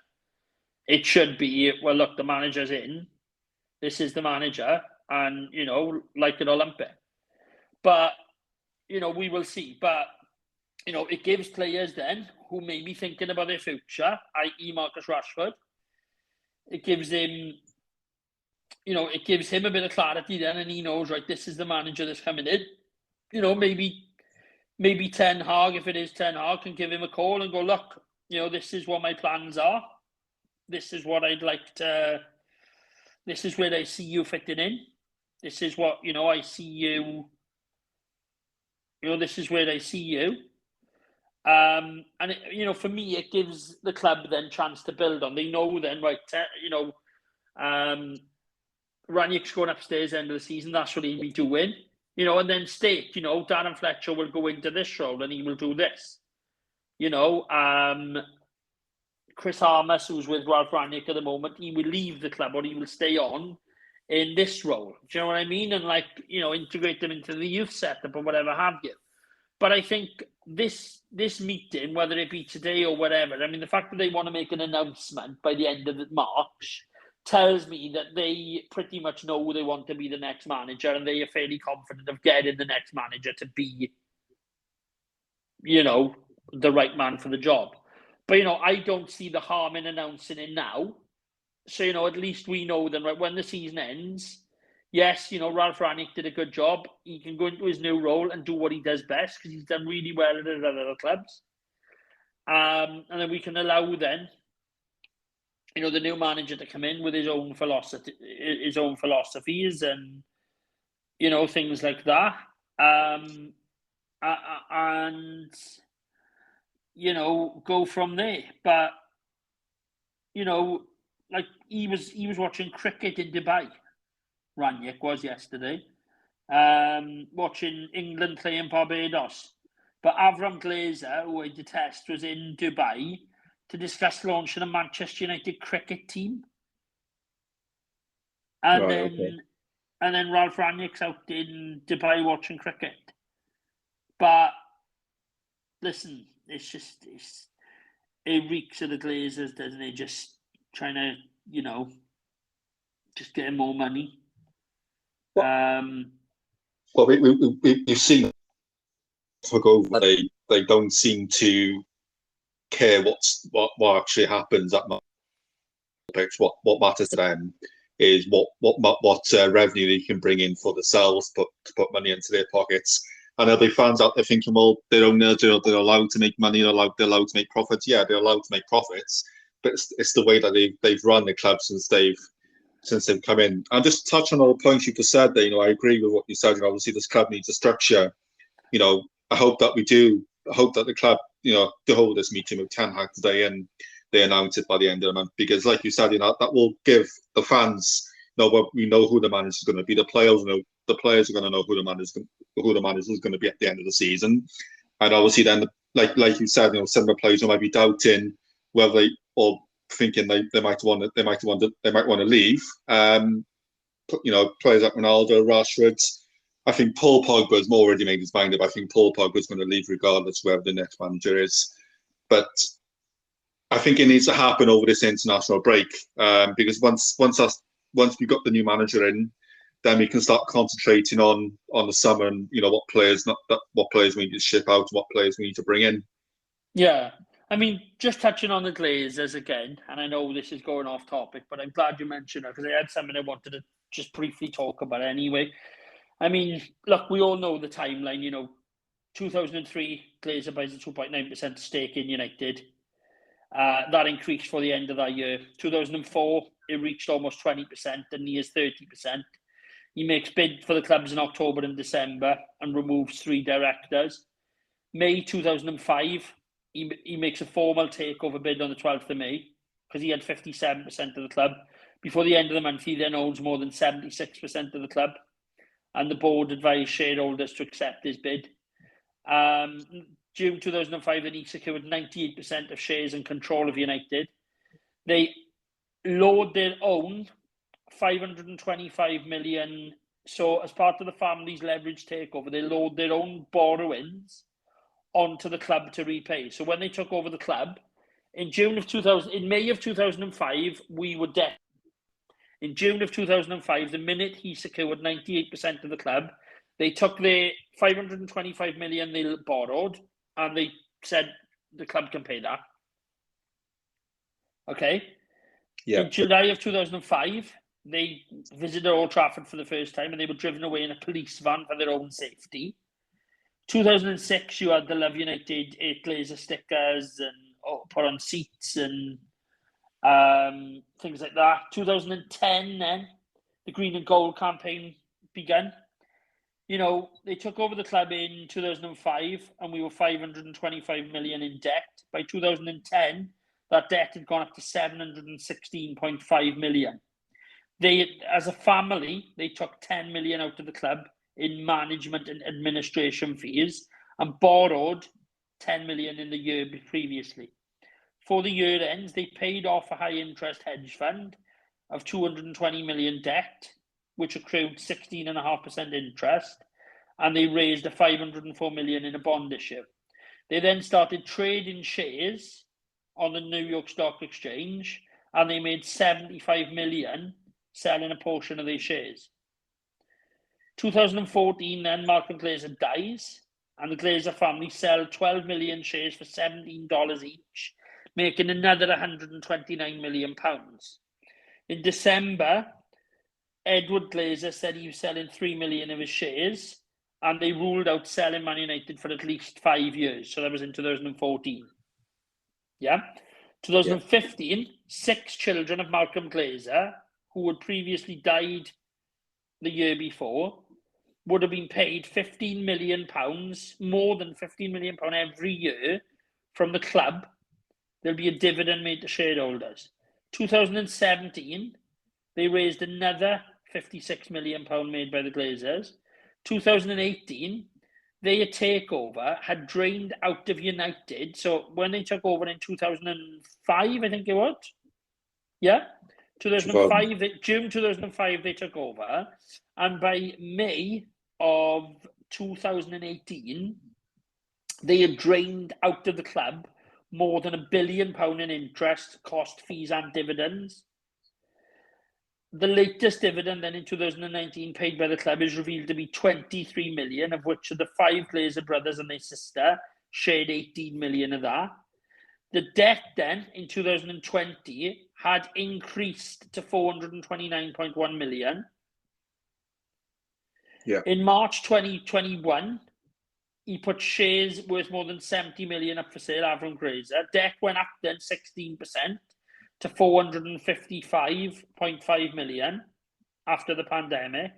It should be, well, look, the manager's in. This is the manager. And, like it or lump it. But, we will see. But, it gives players then who may be thinking about their future, i.e. Marcus Rashford. It gives him, a bit of clarity then, and he knows, right, this is the manager that's coming in. Maybe Ten Hag, if it is Ten Hag, can give him a call and go, look, this is what my plans are. This is what I'd like to, this is where I see you fitting in. This is what, I see you, this is where I see you. And, for me, it gives the club then chance to build on. They know then, right, Ranić's going upstairs end of the season. That's what he'll be doing. And then state, Darren Fletcher will go into this role and he will do this. Chris Harmus, who's with Ralph Ranić at the moment, he will leave the club or he will stay on in this role. Do you know what I mean? And integrate them into the youth setup or whatever have you. But I think this meeting, whether it be today or whatever, I mean, the fact that they want to make an announcement by the end of March tells me that they pretty much know who they want to be the next manager, and they are fairly confident of getting the next manager to be, the right man for the job. But, I don't see the harm in announcing it now. So, at least we know then, right, when the season ends, yes, Ralph Ranić did a good job. He can go into his new role and do what he does best because he's done really well at other clubs. And then we can allow then, the new manager to come in with his own philosophies and, things like that. And, go from there. But, like he was watching cricket in Dubai. Ranić was yesterday, watching England play in Barbados. But Avram Glazer, who I detest, was in Dubai to discuss launching a Manchester United cricket team. And then Ralph Ranić's out in Dubai watching cricket. But listen, it reeks of the Glazers, doesn't it? Just trying to, just getting more money. Well, we've seen took over. They don't seem to care what actually happens at the pitch. What matters to them is what revenue they can bring in for themselves, to put money into their pockets. And there'll be fans out there thinking, well, they're allowed to make money, they're allowed to make profits. Yeah, they're allowed to make profits, but it's the way that they've run the club since they've come in. And just touch on all the points you just said there, I agree with what you said. Obviously, this club needs a structure. I hope that we do. I hope that the club, to hold this meeting with Ten Hag today and they announce it by the end of the month. Because, like you said, that will give the fans, we know who the manager is going to be. The players are going to know who the manager is going to be at the end of the season. And obviously, then, like you said, some of the players who might be doubting whether they or thinking they might want to leave. Players like Ronaldo, Rashford. I think Paul Pogba has already made his mind up. I think Paul Pogba is going to leave regardless of whoever the next manager is. But I think it needs to happen over this international break, because once we've got the new manager in, then we can start concentrating on the summer and what players we need to ship out, what players we need to bring in. Yeah. I mean, just touching on the Glazers again, and I know this is going off topic, but I'm glad you mentioned it because I had something I wanted to just briefly talk about anyway. I mean, look, we all know the timeline. 2003, Glazer buys a 2.9% stake in United. That increased for the end of that year. 2004, it reached almost 20% and nears 30%. He makes bid for the clubs in October and December and removes 3 directors. May 2005, he makes a formal takeover bid on the 12th of May because he had 57% of the club. Before the end of the month, he then owns more than 76% of the club, and the board advised shareholders to accept his bid. June 2005, then he secured 98% of shares and control of United. They lowered their own 525 million. So as part of the family's leverage takeover, they lowered their own borrowings onto the club to repay. So when they took over the club in May of 2005, we were debt. In June of 2005, the minute he secured 98% of the club, they took the 525 million they borrowed and they said the club can pay that. Okay. Yeah. In July of 2005, they visited Old Trafford for the first time and they were driven away in a police van for their own safety. 2006, you had the Love United 8 Glazer stickers and put on seats and things like that. 2010, then the Green and Gold campaign began. You know, they took over the club in 2005 and we were 525 million in debt. By 2010, that debt had gone up to 716.5 million. They, as a family, they took 10 million out of the club in management and administration fees and borrowed 10 million in the year previously. For the year ends, they paid off a high-interest hedge fund of 220 million debt, which accrued 16.5% interest, and they raised a 504 million in a bond issue. They then started trading shares on the New York Stock Exchange, and they made 75 million selling a portion of their shares. 2014, then Malcolm Glazer dies, and the Glazer family sell 12 million shares for $17 each, making another 129 million pounds. In December, Edward Glazer said he was selling 3 million of his shares, and they ruled out selling Man United for at least 5 years. So that was in 2014. Yeah. 2015, 6 children of Malcolm Glazer, who had previously died the year before, would have been paid £15 million, more than £15 million every year from the club. There'll be a dividend made to shareholders. 2017, they raised another £56 million made by the Glazers. 2018, their takeover had drained out of United. So when they took over in 2005, I think it was. Yeah. 2005, June 2005, they took over. And by May of 2018, they had drained out of the club more than £1 billion in interest, cost, fees and dividends. The latest dividend then in 2019 paid by the club is revealed to be 23 million, of which the 5 Glazer brothers and their sister shared 18 million of that. The debt then in 2020 had increased to 429.1 million. Yeah. In March 2021, he put shares worth more than 70 million up for sale, Avram Glazer. Debt went up then 16% to 455.5 million after the pandemic.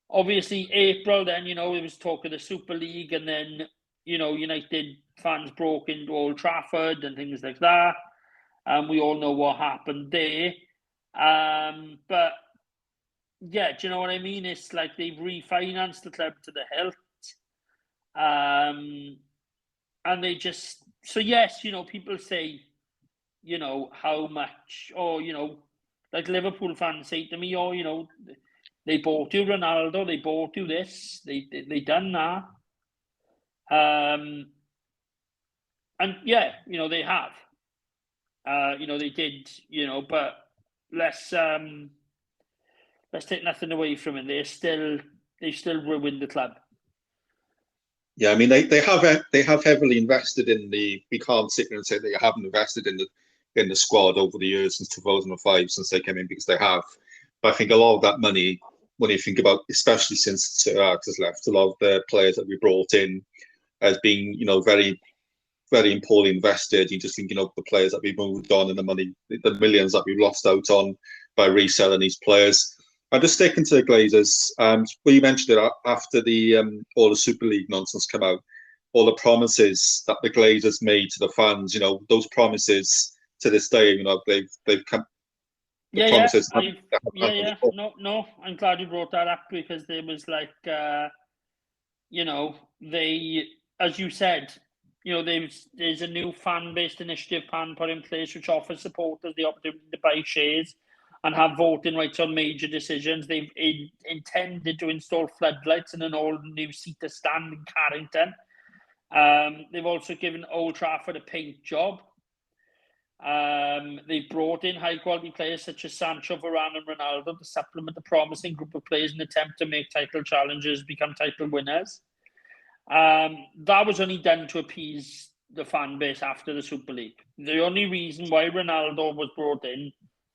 Obviously, April then, you know, it was talk of the Super League, and then, you know, United fans broke into Old Trafford and things like that. And we all know what happened there. But yeah, do you know what I mean? It's like they've refinanced the club to the hilt. And they just, so yes, you know, people say, you know, how much, or, you know, like Liverpool fans say to me, oh, you know, they bought you Ronaldo, they bought you this, they done that. And yeah, you know, they have. You know, they did, you know, but let's take nothing away from it. They've still ruined the club. Yeah, I mean, they have heavily invested in the. We can't sit here and say they haven't invested in the squad over the years since 2005, since they came in, because they have. But I think a lot of that money, when you think about, especially since Sir Alex has left, a lot of the players that we brought in as being, you know, very, very poorly invested. You just think, you know, the players that we moved on and the money, the millions that we've lost out on by reselling these players. I'm just sticking to the Glazers. Well, you mentioned it after the all the Super League nonsense come out. all the promises that the Glazers made to the fans, those promises to this day, they've come. The promises. No, I'm glad you brought that up, because there was they, as you said, there's a new fan-based initiative plan put in place which offers supporters the opportunity to buy shares and have voting rights on major decisions. They've intended to install floodlights and an all-new seater stand in Carrington. They've also given Old Trafford a paint job. They've brought in high-quality players such as Sancho, Varane and Ronaldo to supplement the promising group of players in an attempt to make title challengers become title winners. That was only done to appease the fan base after the Super League. The only reason why Ronaldo was brought in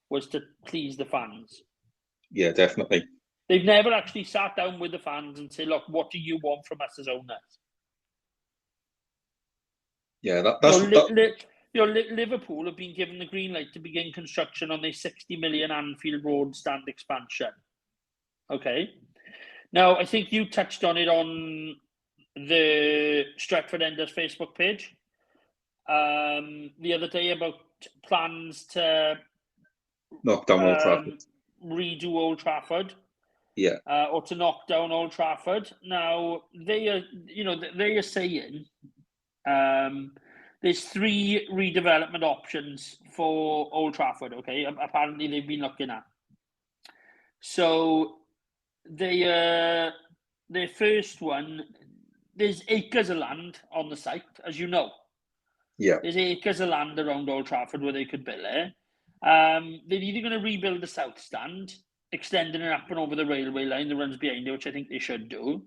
was to please the fans. Yeah, definitely. They've never actually sat down with the fans and said, look, what do you want from us as owners? Yeah, Liverpool have been given the green light to begin construction on their 60 million Anfield Road stand expansion. Okay. Now, I think you touched on it on the Stretford Enders Facebook page the other day about plans to knock down Old Trafford, redo Old Trafford, or to knock down Old Trafford. Now they are saying there's 3 redevelopment options for Old Trafford. Okay, apparently they've been looking at. So their first one, there's acres of land on the site, as you know. Yeah. There's acres of land around Old Trafford where they could build it. They're either going to rebuild the south stand, extending it up and over the railway line that runs behind it, which I think they should do.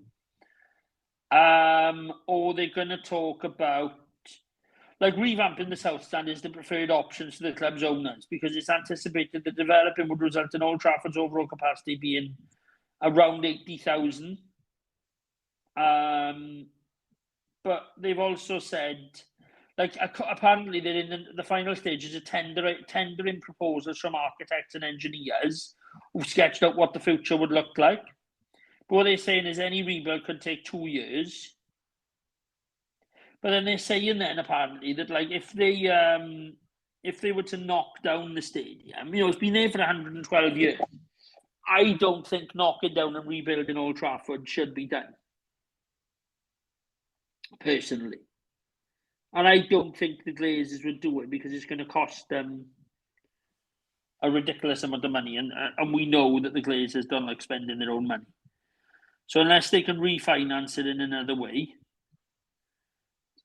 Or they're going to talk about revamping the south stand is the preferred option to the club's owners, because it's anticipated that developing would result in Old Trafford's overall capacity being around 80,000. But they've also said, apparently they're in the final stages of tendering proposals from architects and engineers who've sketched out what the future would look like. But what they're saying is any rebuild could take 2 years. But then they're saying apparently that if they were to knock down the stadium, it's been there for 112 years. I don't think knocking down and rebuilding Old Trafford should be done, personally. And I don't think the Glazers would do it because it's going to cost them a ridiculous amount of money. And we know that the Glazers don't like spending their own money. So unless they can refinance it in another way.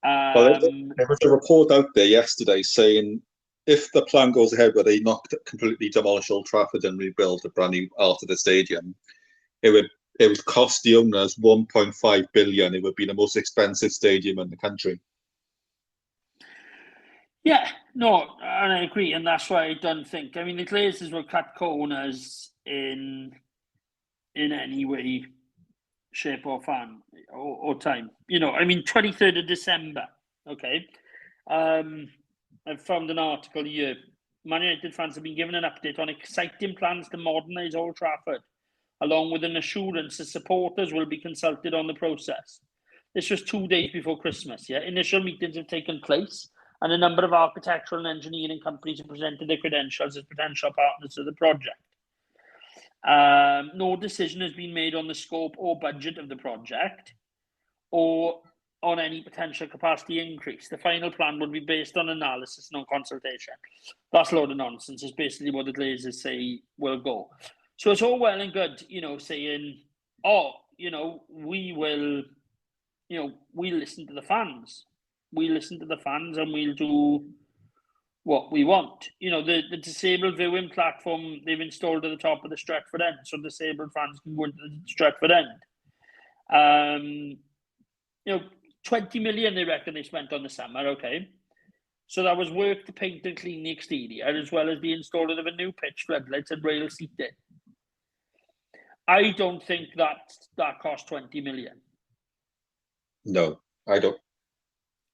Well, there was a report out there yesterday saying if the plan goes ahead where they completely demolish Old Trafford and rebuild a brand new art of the stadium, it would cost the owners 1.5 billion. It would be the most expensive stadium in the country. Yeah, no, and I agree, and that's why I don't think. I mean, the Glazers will cut corners in any way, shape, or form or time. 23rd of December. Okay, I've found an article here. Man United fans have been given an update on exciting plans to modernise Old Trafford, along with an assurance that supporters will be consulted on the process. This was 2 days before Christmas. Yeah, initial meetings have taken place, and a number of architectural and engineering companies have presented their credentials as potential partners of the project. No decision has been made on the scope or budget of the project, or on any potential capacity increase. The final plan would be based on analysis and on consultation. That's a load of nonsense. It's basically what the Glazers say will go. So it's all well and good, saying, we'll listen to the fans. We listen to the fans and we'll do what we want. The disabled viewing platform they've installed at the top of the Stretford end, so disabled fans can go into the Stretford end. 20 million they reckon they spent on the summer, okay? So that was work to paint and clean the exterior, as well as the installing of a new pitch, floodlights and rail seating. I don't think that cost 20 million. No, I don't.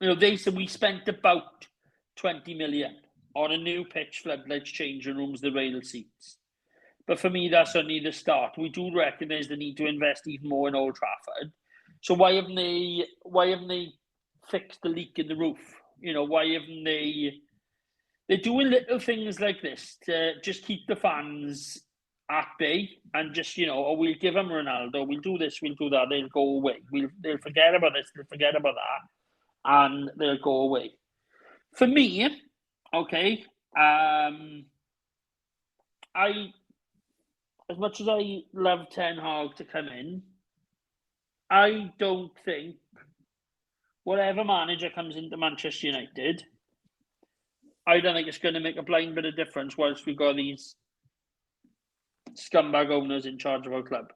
They said we spent about 20 million on a new pitch, floodlights, changing rooms, the rail seats. But for me, that's only the start. We do recognise the need to invest even more in Old Trafford. So why haven't they fixed the leak in the roof? You know, why haven't they? They're doing little things like this to just keep the fans at bay and just, you know, oh, we'll give them Ronaldo, we'll do this, we'll do that, they'll go away. They'll forget about this, they'll forget about that, and they'll go away. For me, okay, as much as I love Ten Hag to come in, I don't think whatever manager comes into Manchester United, I don't think it's going to make a blind bit of difference whilst we've got these scumbag owners in charge of our club.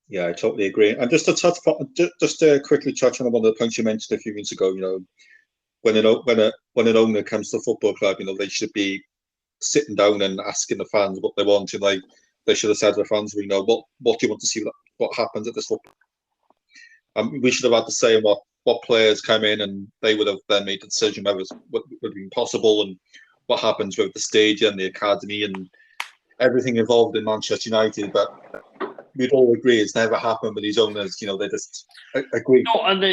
Yeah, I totally agree. And just to quickly touch on one of the points you mentioned a few minutes ago, you know, when an owner comes to a football club, you know, they should be sitting down and asking the fans what they want. And like they should have said to the fans, you know, what do you want to see? What happens at this football? We should have had to say what players come in, and they would have then made the decision whether what would have been possible and what happens with the stadium, the academy, and everything involved in Manchester United. But we'd all agree it's never happened with these owners. You know, they just agree. No, and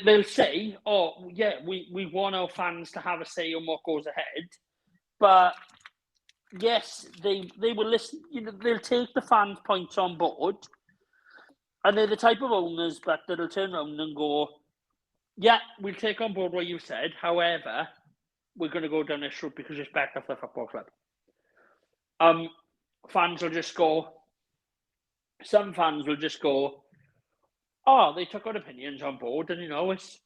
they'll say, "Oh, yeah, we want our fans to have a say on what goes ahead." But yes, they will listen. You know, they'll take the fans' points on board, and they're the type of owners that'll turn around and go, "Yeah, we'll take on board what you said. However, we're going to go down this route because it's better for the football club." Fans will just go. Some fans will just go, "Oh, they took our opinions on board, and you know, it's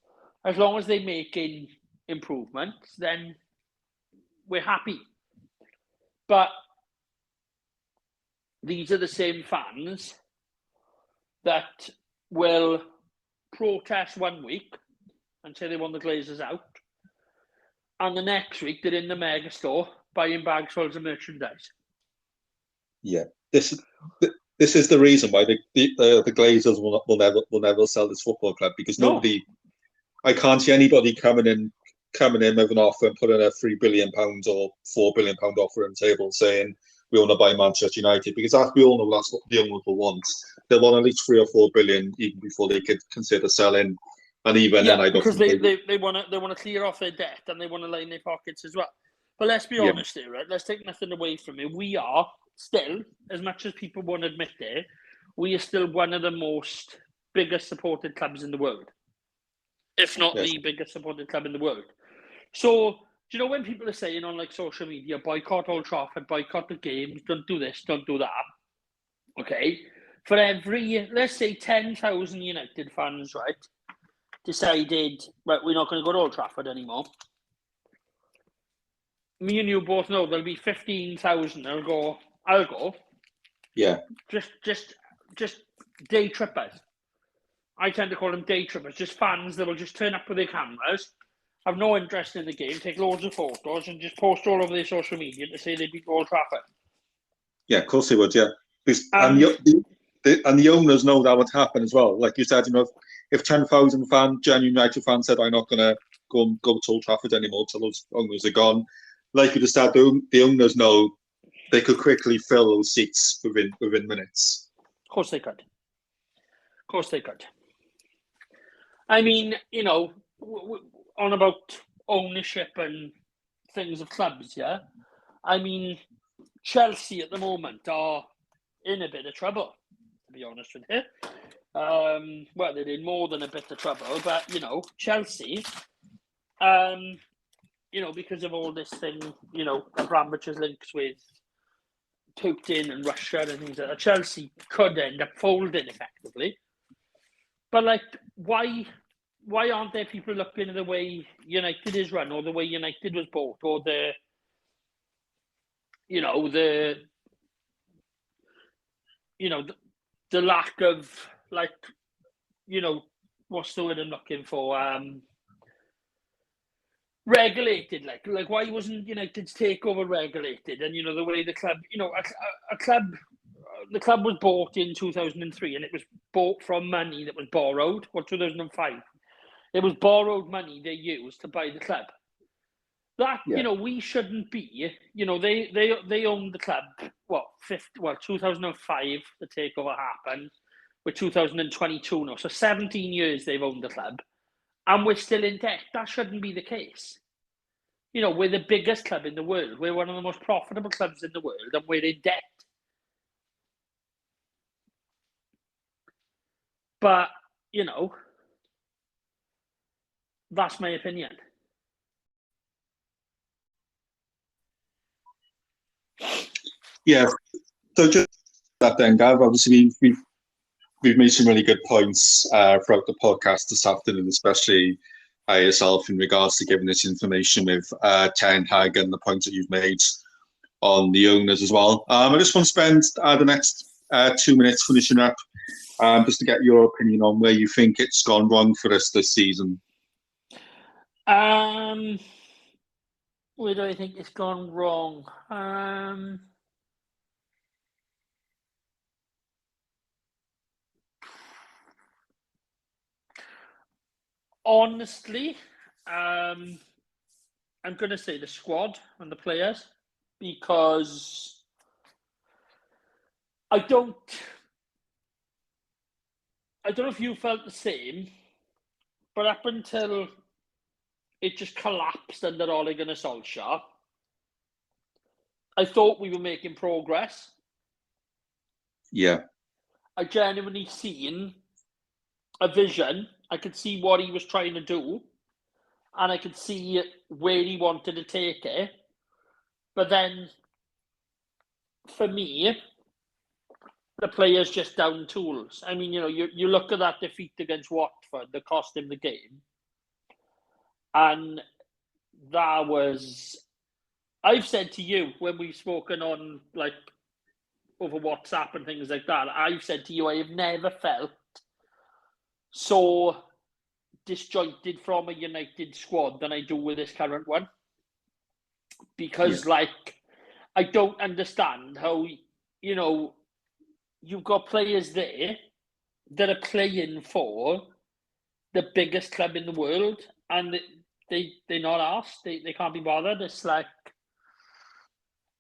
as long as they're making improvements, then we're happy." But these are the same fans that will protest one week and say they want the Glazers out, and the next week they're in the mega store buying bags full of merchandise. Yeah, this is the reason why the Glazers will never sell this football club, because nobody, I can't see anybody coming in with an offer and putting a £3 billion or £4 billion offer on the table saying we want to buy Manchester United, because as we all know, that's what the owners will want. They'll want at least 3 or 4 billion even before they could consider selling. And even then, I don't because they want to clear off their debt and they want to line their pockets as well. But let's be honest here, right? Let's take nothing away from it. We are still, as much as people won't admit it, we are still one of the biggest supported clubs in the world, if not the biggest supported club in the world. So, do you know when people are saying on like social media, boycott Old Trafford, boycott the games, don't do this, don't do that? Okay, for every, let's say 10,000 United fans, right, decided, right, we're not going to go to Old Trafford anymore. Me and you both know there'll be 15,000 that'll go, I'll go. Yeah. Just day trippers. I tend to call them day trippers, just fans that will just turn up with their cameras, have no interest in the game, take loads of photos, and just post all over their social media to say they beat Old Trafford. Yeah, of course they would, yeah. And the owners know that would happen as well. Like you said, you know, if 10,000 genuine United fans said, I'm not going to go to Old Trafford anymore till those owners are gone, like you just said, the owners know they could quickly fill those seats within minutes. Of course they could. Of course they could. I mean, you know, on about ownership and things of clubs, yeah? I mean, Chelsea at the moment are in a bit of trouble, to be honest with you. Well, they're in more than a bit of trouble, but, you know, Chelsea, you know, because of all this thing, you know, Abramovich's links with Putin and Russia and things like that, Chelsea could end up folding effectively. But, like, why aren't there people looking at the way United is run, or the way United was bought, or the lack of, like, you know, what's the word I'm looking for? Regulated, like why wasn't United's takeover regulated? And, you know, the way the club, you know, the club was bought in 2003, and it was bought from money that was borrowed, or 2005. It was borrowed money they used to buy the club. That, you know, we shouldn't be, you know, they owned the club, 2005, the takeover happened, with 2022 now. So 17 years they've owned the club. and we're still in debt. That shouldn't be the case. You know, we're the biggest club in the world. We're one of the most profitable clubs in the world, and we're in debt. But, you know, that's my opinion. Yeah. So just that then, Gav, obviously we've made some really good points throughout the podcast this afternoon, especially yourself in regards to giving this information with Ten Hag and the points that you've made on the owners as well. I just want to spend the next 2 minutes finishing up just to get your opinion on where you think it's gone wrong for us this season. Where do I think it's gone wrong? Honestly, I'm going to say the squad and the players, because I don't know if you felt the same, but up until it just collapsed under Ole Gunnar Solskjaer, I thought we were making progress. Yeah. I genuinely seen a vision. I could see what he was trying to do, and I could see where he wanted to take it. But then, for me, the players just down tools. I mean, you know, you look at that defeat against Watford that cost him the game, and that was, I've said to you when we've spoken on, like, over WhatsApp and things like that, I've said to you, I have never felt so disjointed from a United squad than I do with this current one. Because, like, I don't understand how, you know, you've got players there that are playing for the biggest club in the world, and they're not asked. They can't be bothered. It's like,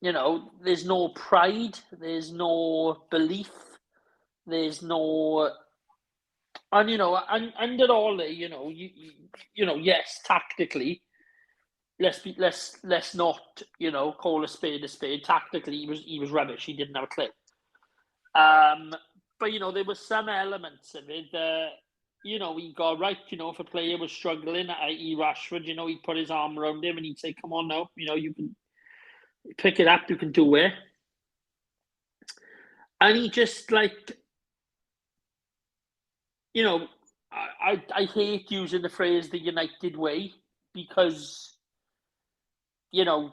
you know, there's no pride, there's no belief, there's no, and you know, and under all, you know, you know, yes, tactically, let's not, you know, call a spade a spade. Tactically, he was rubbish. He didn't have a clue. But you know, there were some elements of it that, you know, he got right. You know, if a player was struggling, i.e. Rashford, you know, he'd put his arm around him and he'd say, "Come on now, you know, you can pick it up, you can do it." And he just, like, you know, I hate using the phrase "the United way," because, you know,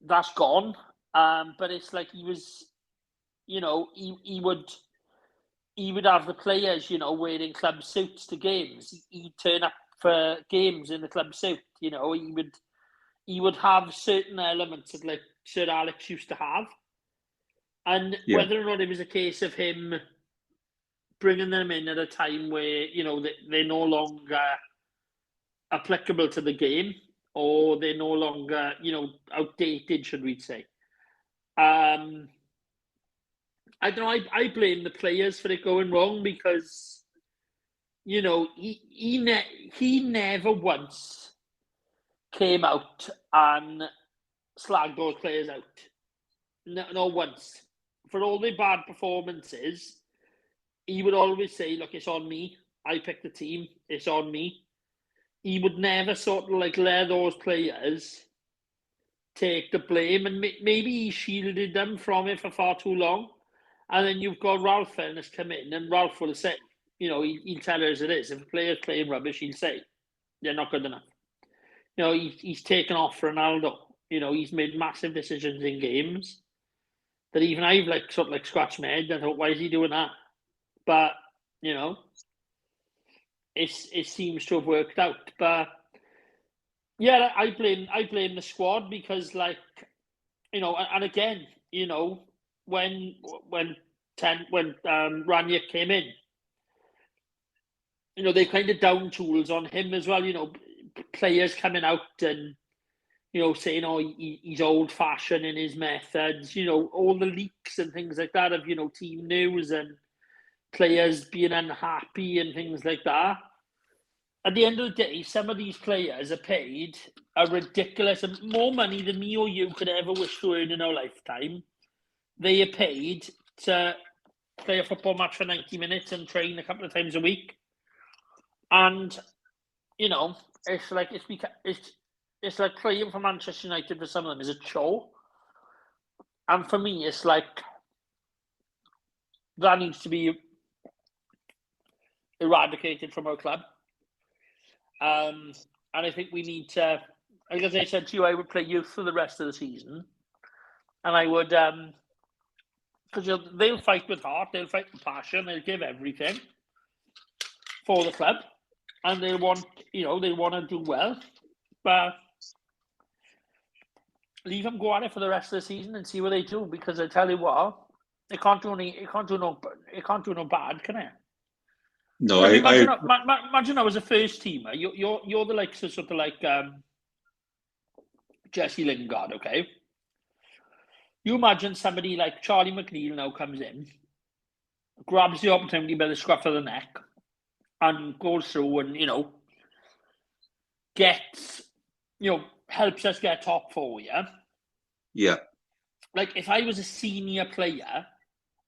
that's gone. But it's like he was, you know, he would have the players, you know, wearing club suits to games. He'd turn up for games in the club suit. You know, he would have certain elements that, like, Sir Alex used to have. And whether or not it was a case of him bringing them in at a time where, you know, they're no longer applicable to the game, or they're no longer, you know, outdated, should we say. I don't know, I blame the players for it going wrong, because, you know, he never once came out and slagged those players out. No once. For all their bad performances, he would always say, "Look, it's on me. I picked the team. It's on me." He would never sort of, like, let those players take the blame, and maybe he shielded them from it for far too long. And then you've got Ralph Furness come in, and Ralph will say, you know, he'll tell her as it is. If a player's playing rubbish, he'll say, "They're not good enough." You know, he's taken off Ronaldo. You know, he's made massive decisions in games that even I've, like, sort of, like, scratched my head and thought, why is he doing that? But, you know, it seems to have worked out. But yeah, I blame the squad, because, like, you know, and again, you know, when Ranić came in, you know, they kind of down tools on him as well. You know, players coming out and, you know, saying, "Oh, he's old fashioned in his methods." You know, all the leaks and things like that of, you know, team news and players being unhappy and things like that. at the end of the day, some of these players are paid a ridiculous more money than me or you could ever wish to earn in our lifetime. They are paid to play a football match for 90 minutes and train a couple of times a week. And, you know, it's like playing for Manchester United for some of them is a chore. And for me, it's like that needs to be eradicated from our club. And I think we need to, like as I said to you, I would play youth for the rest of the season. And I would, because they'll fight with heart, they'll fight with passion, they'll give everything for the club. And they want to do well. But leave them go at it for the rest of the season and see what they do. Because I tell you what, it can't do no bad, can it? No, imagine I was a first teamer. You're the likes of sort of like Jesse Lingard, okay? You imagine somebody like Charlie McNeil now comes in, grabs the opportunity by the scruff of the neck, and goes through and gets helps us get top four. Yeah. Like if I was a senior player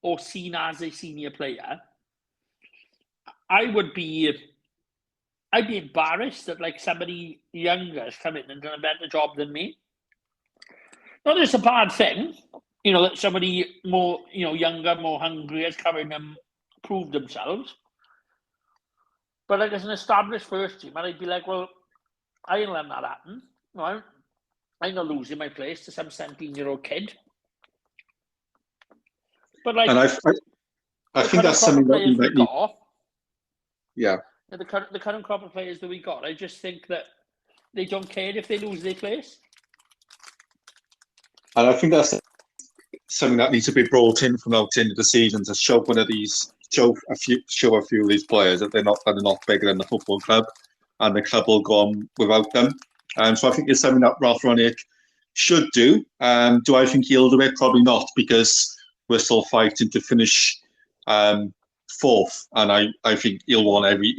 or seen as a senior player, I'd be embarrassed that like somebody younger has come in and done a better job than me. Not that it's a bad thing, that somebody more, younger, more hungry has come in and proved themselves. But like as an established first team, I'd be like, well, I ain't letting that happen. No, I'm not losing my place to some 17-year-old kid. But like, and I think that's something that we got. Yeah. The current crop of players that we got, I just think that they don't care if they lose their place. And I think that's something that needs to be brought in from out into the season to show a few of these players that they're not bigger than the football club, and the club will go on without them. So I think it's something that Ralph Rangnick should do. Do I think he'll do it? Probably not, because we're still fighting to finish fourth, and I think he'll want every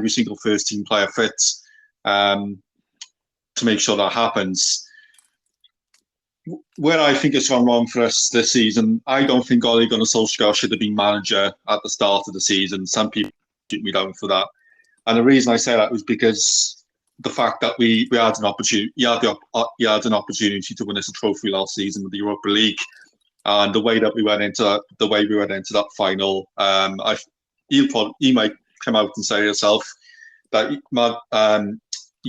single first team player fit to make sure that happens. Where I think it's gone wrong for us this season, I don't think Ole Gunnar Solskjaer should have been manager at the start of the season. Some people shoot me down for that, and the reason I say that was because the fact that we had an opportunity, he had an opportunity to win us a trophy last season with the Europa League, and the way we went into that final, he might come out and say himself that he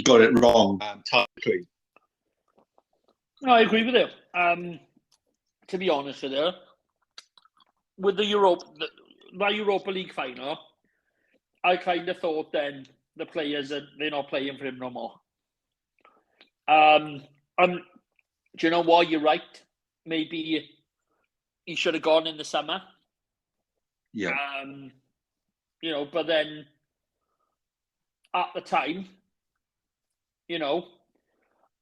got it wrong tactically. No, I agree with you. To be honest with you, with the Europa League final, I kind of thought then the players they're not playing for him no more. Do you know what? You're right. Maybe he should have gone in the summer. Yeah. But then at the time,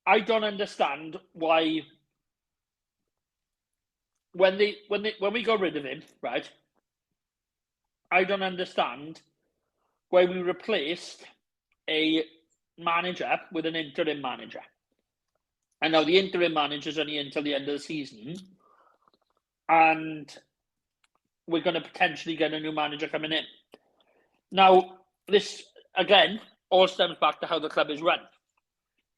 I don't understand why when we got rid of him, right? I don't understand why we replaced a manager with an interim manager. And now the interim manager's only until the end of the season, and we're going to potentially get a new manager coming in. Now, this again all stems back to how the club is run.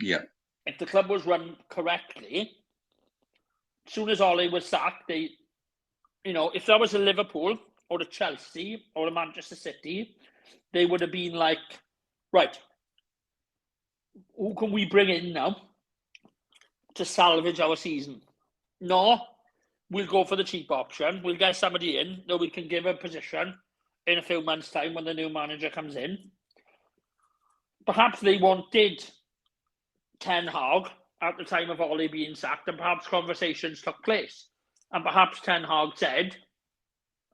Yeah. If the club was run correctly, as soon as Ole was sacked, if that was a Liverpool or a Chelsea or a Manchester City, they would have been like, right, who can we bring in now to salvage our season? No, we'll go for the cheap option. We'll get somebody in that we can give a position in a few months' time when the new manager comes in. Perhaps they wanted Ten Hag at the time of Ole being sacked, and perhaps conversations took place. And perhaps Ten Hag said,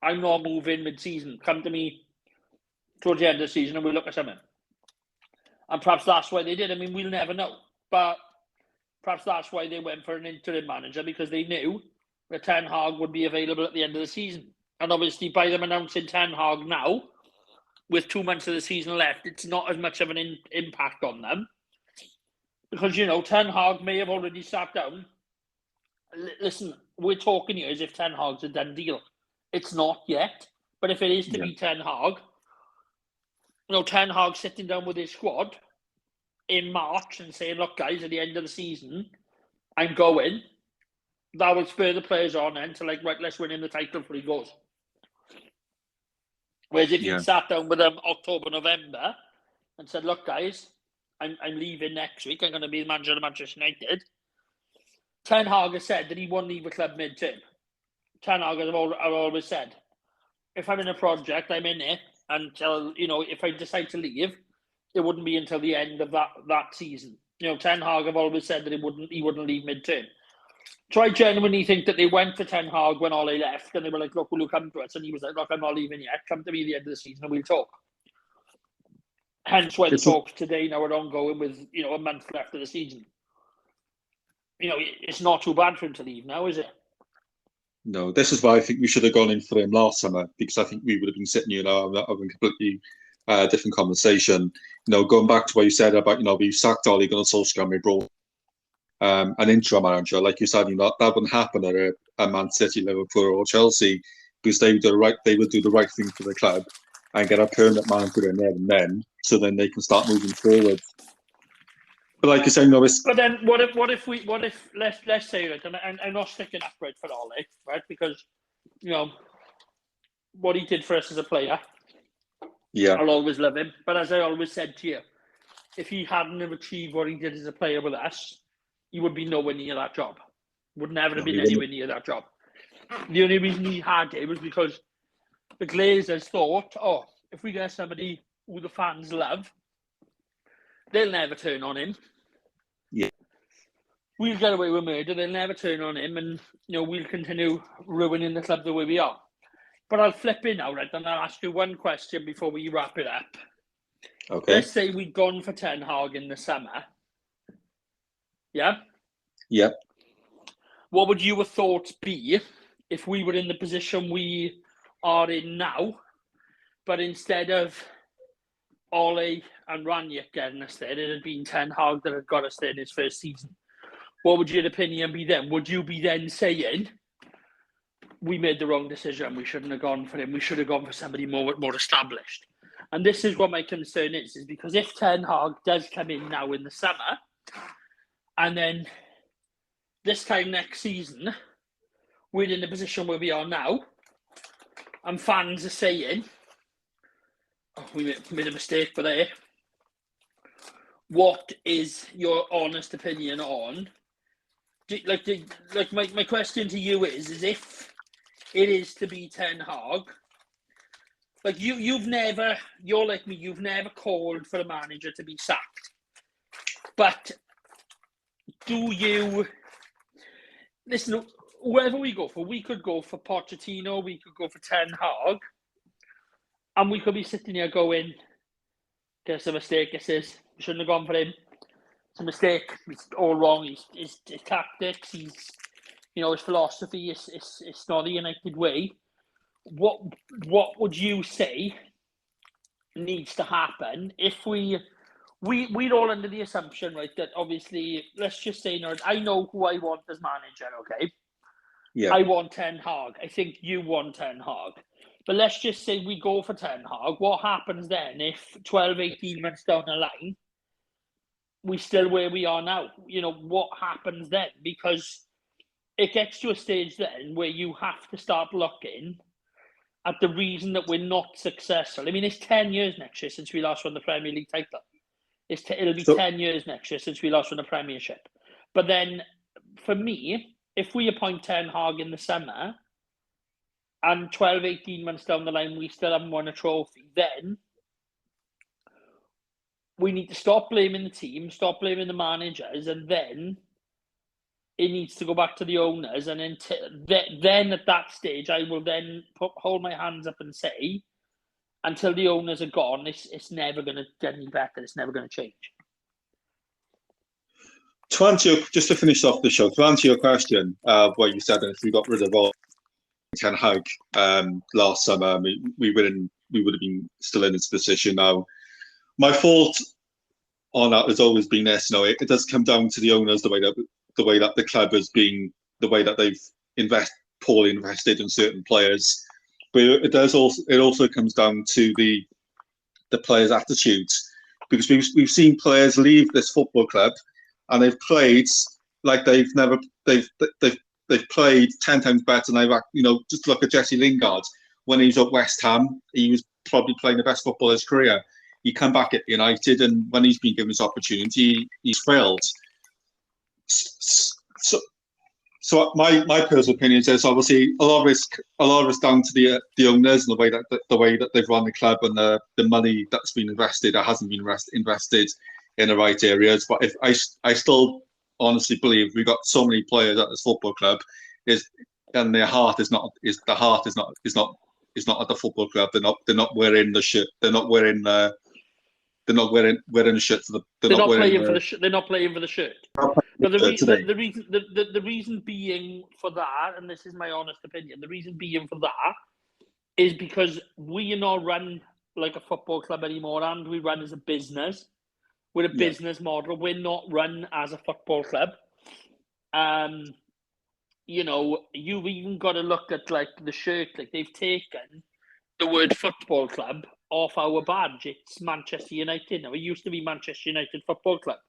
I'm not moving mid-season. Come to me towards the end of the season and we'll look at something. And perhaps that's why they did. I mean, we'll never know. But perhaps that's why they went for an interim manager, because they knew that Ten Hag would be available at the end of the season. And obviously, by them announcing Ten Hag now, with 2 months of the season left, it's not as much of an impact on them. Because, Ten Hag may have already sat down. Listen, we're talking here as if Ten Hag's a done deal. It's not yet. But if it is to be Ten Hag, Ten Hag sitting down with his squad in March and saying, look, guys, at the end of the season, I'm going. That will spur the players on then to right, let's win him the title before he goes. Whereas if he sat down with them October, November and said, look, guys, I'm leaving next week. I'm going to be the manager of Manchester United. Ten Hag has said that he won't leave the club mid-term. Ten Hag has always said, if I'm in a project, I'm in it until, if I decide to leave, it wouldn't be until the end of that season. Ten Hag have always said that he wouldn't leave mid-term. So I genuinely think that they went for Ten Hag when Ole left and they were like, look, will you come to us? And he was like, look, I'm not leaving yet. Come to me at the end of the season and we'll talk. Hence why the talks today now are ongoing with, a month left of the season. It's not too bad for him to leave now, is it? No, this is why I think we should have gone in for him last summer, because I think we would have been sitting here now having a completely different conversation. Going back to what you said about, we sacked Ole Gunnar Solskjaer and we brought an interim manager. Like you said, that wouldn't happen at a Man City, Liverpool or Chelsea, because they would do the right thing for the club and get a permanent manager in there and then, so then they can start moving forward. But like you said, But then, what if let's say it, and I'm not sticking up right for Ole, right? Because what he did for us as a player, I'll always love him. But as I always said to you, if he hadn't have achieved what he did as a player with us, he would be nowhere near that job. Would never have been anywhere near that job. The only reason he had it was because the Glazers thought, if we get somebody who the fans love, they'll never turn on him. Yeah. We'll get away with murder. They'll never turn on him, and we'll continue ruining the club the way we are. But I'll flip in now, right? And I'll ask you one question before we wrap it up. Okay. Let's say we'd gone for Ten Hag in the summer. Yeah? Yeah. What would your thoughts be if we were in the position we are in now, but instead of Ole and Ranić getting us there, it had been Ten Hag that had got us there in his first season? What would your opinion be then? Would you be then saying, we made the wrong decision, we shouldn't have gone for him, we should have gone for somebody more established? And this is what my concern is because if Ten Hag does come in now in the summer, and then this time next season, we're in the position where we are now, and fans are saying, we made a mistake for there. What is your honest opinion on? My question to you is if it is to be Ten Hag, you're like me, you've never called for a manager to be sacked. But do you listen? Whoever we go for, we could go for Pochettino, we could go for Ten Hag, and we could be sitting here going, "It's a mistake. This is. We shouldn't have gone for him. It's a mistake. It's all wrong. His tactics, his philosophy. It's not the United way." What would you say needs to happen if we're all under the assumption, right, that obviously, let's just say, I know who I want as manager, okay? Yeah. I want Ten Hag. I think you want Ten Hag. But let's just say we go for Ten Hag. What happens then if 12, 18 months down the line, we're still where we are now? What happens then? Because it gets to a stage then where you have to start looking at the reason that we're not successful. I mean, it's 10 years next year since we last won the Premier League title. It'll be 10 years next year since we last won the Premiership. But then, for me, if we appoint Ten Hag in the summer, and 12, 18 months down the line, we still haven't won a trophy, then we need to stop blaming the team, stop blaming the managers, and then it needs to go back to the owners. And then at that stage, I will then hold my hands up and say, until the owners are gone, it's never going to get any better. It's never going to change. Just to finish off the show, to answer your question, what you said, if we got rid of all Ten Hag last summer, we were in we would have been still in this position now. My fault on that has always been this. It does come down to the owners, the way that the club has been, the way that they've poorly invested in certain players. But it also comes down to the players' attitudes, because we've seen players leave this football club and they've played like they've played 10 times better than they've. Just look at Jesse Lingard. When he was at West Ham, he was probably playing the best football of his career. He come back at United, and when he's been given his opportunity, he's failed. So my personal opinion is obviously a lot of it's down to the owners and the way that they've run the club, and the money that's been invested or hasn't been invested in the right areas. But if I still honestly believe we've got so many players at this football club, and their heart is not at the football club. They're not wearing the shirt. They're not wearing the shirt for the. They're not playing for the shirt. They're not playing for the shirt. But the reason being for that, and this is my honest opinion, the reason being for that is because we are not run like a football club anymore, and we run as a business. We're a business model. We're not run as a football club. You've even got to look at like the shirt. Like, they've taken the word football club off our badge. It's Manchester United now. It used to be Manchester United Football Club,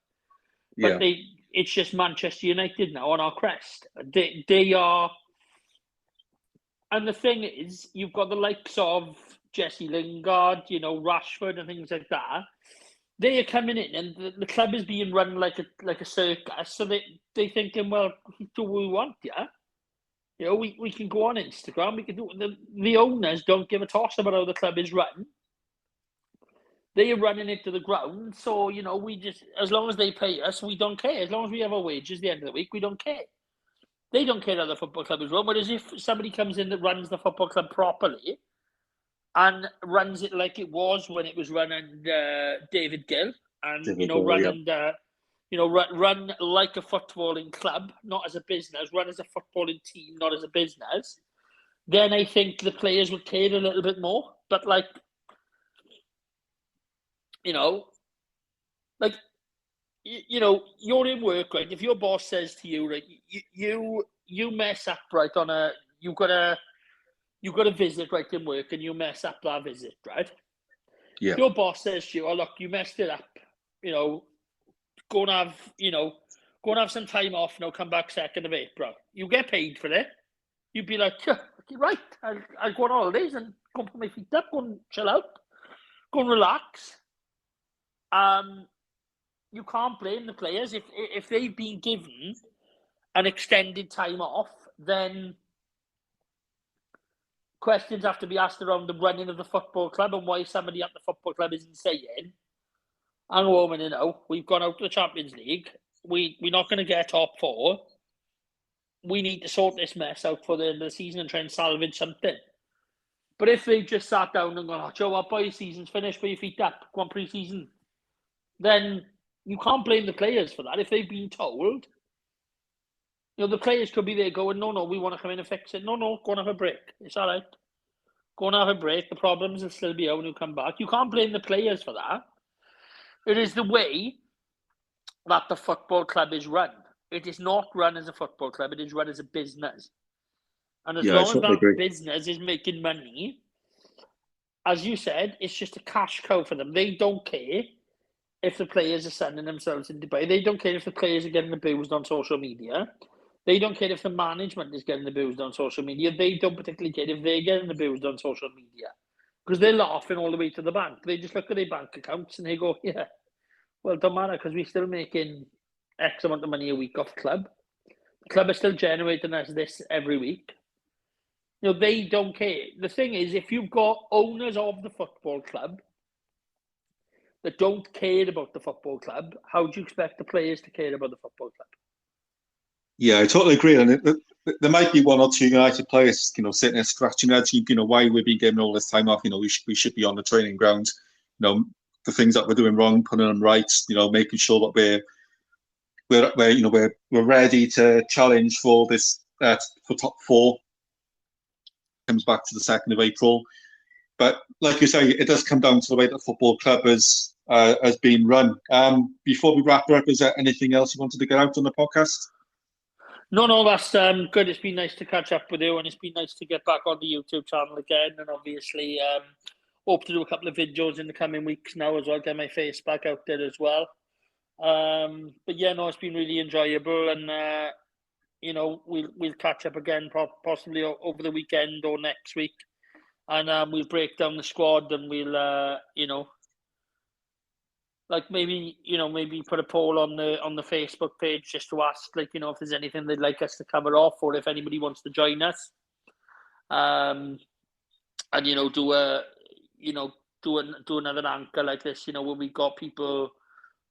but it's just Manchester United now on our crest. They are, and the thing is, you've got the likes of Jesse Lingard, Rashford, and things like that. They are coming in, and the club is being run like a circus. So they thinking, well, we do what we want, yeah. We can go on Instagram. We can do. The owners don't give a toss about how the club is run. They are running it to the ground. So we just, as long as they pay us, we don't care. As long as we have our wages at the end of the week, we don't care. They don't care how the football club is run. Whereas if somebody comes in that runs the football club properly, and runs it like it was when it was running David Gill, and run like a footballing club, not as a business, run as a footballing team, not as a business, then I think the players would care a little bit more. But you're in work, right? If your boss says to you, right, you mess up, right, you've got a visit, right, in work, and you mess up that visit, right? Yeah. If your boss says to you, oh, look, you messed it up, go and have some time off, come back 2nd of April. You get paid for it. You'd be like, yeah, right, I'll go on holidays and go and put my feet up, go and chill out, go and relax. You can't blame the players. If they've been given an extended time off, then questions have to be asked around the running of the football club and why somebody at the football club isn't saying, hang on, we've gone out to the Champions League. We're not going to get top 4. We need to sort this mess out for the end of the season and try and salvage something. But if they just sat down and gone, Joe, what, boys, season's finished, put your feet up, go on pre-season, then you can't blame the players for that. If they've been told, the players could be there going, no, we want to come in and fix it. No, go and have a break. It's all right. Go and have a break. The problems will still be out when you come back. You can't blame the players for that. It is the way that the football club is run. It is not run as a football club. It is run as a business. And as long as that business is making money, as you said, it's just a cash cow for them. They don't care if the players are sending themselves in Dubai. They don't care if the players are getting abused on social media. They don't care if the management is getting abused on social media. They don't particularly care if they're getting abused on social media, because they're laughing all the way to the bank. They just look at their bank accounts and they go, yeah, well, it don't matter, because we're still making X amount of money a week off the club. The club is still generating us this every week. They don't care. The thing is, if you've got owners of the football club that don't care about the football club, how do you expect the players to care about the football club? Yeah, I totally agree. And there might be one or two United players, sitting there scratching their heads, why we've been given all this time off. We should be on the training ground. The things that we're doing wrong, putting them right. Making sure that we're ready to challenge for this for top 4. Comes back to the 2nd of April. But like you say, it does come down to the way the football club has been run. Before we wrap up, is there anything else you wanted to get out on the podcast? No, that's good. It's been nice to catch up with you, and it's been nice to get back on the YouTube channel again. And obviously, hope to do a couple of videos in the coming weeks now as well. Get my face back out there as well. But yeah, no, it's been really enjoyable, and we'll catch up again possibly over the weekend or next week, and we'll break down the squad, and we'll maybe put a poll on the Facebook page just to ask, if there's anything they'd like us to cover off, or if anybody wants to join us, and do another anchor like this, where we got people,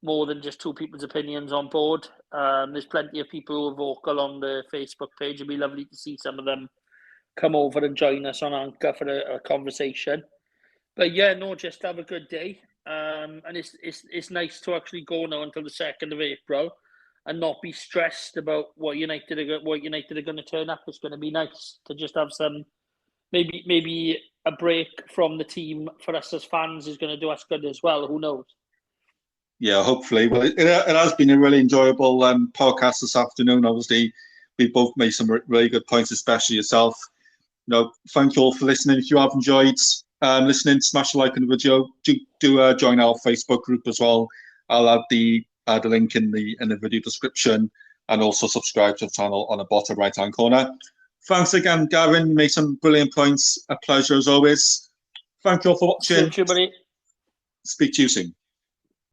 more than just two people's opinions on board. There's plenty of people who are vocal on the Facebook page. It'd be lovely to see some of them come over and join us on Anchor for a conversation. But yeah, no, just have a good day. And it's nice to actually go now until the 2nd of April and not be stressed about what United are going to turn up. It's going to be nice to just have some, maybe a break from the team for us as fans is going to do us good as well. Who knows? Yeah, hopefully. Well, it has been a really enjoyable podcast this afternoon. Obviously, we both made some really good points, especially yourself. Thank you all for listening. If you have enjoyed listening, smash a like on the video. Do join our Facebook group as well. I'll add the link in the video description, and also subscribe to the channel on the bottom right hand corner. Thanks again, Gavin. You made some brilliant points. A pleasure as always. Thank you all for watching. Thank you, buddy. Speak to you soon.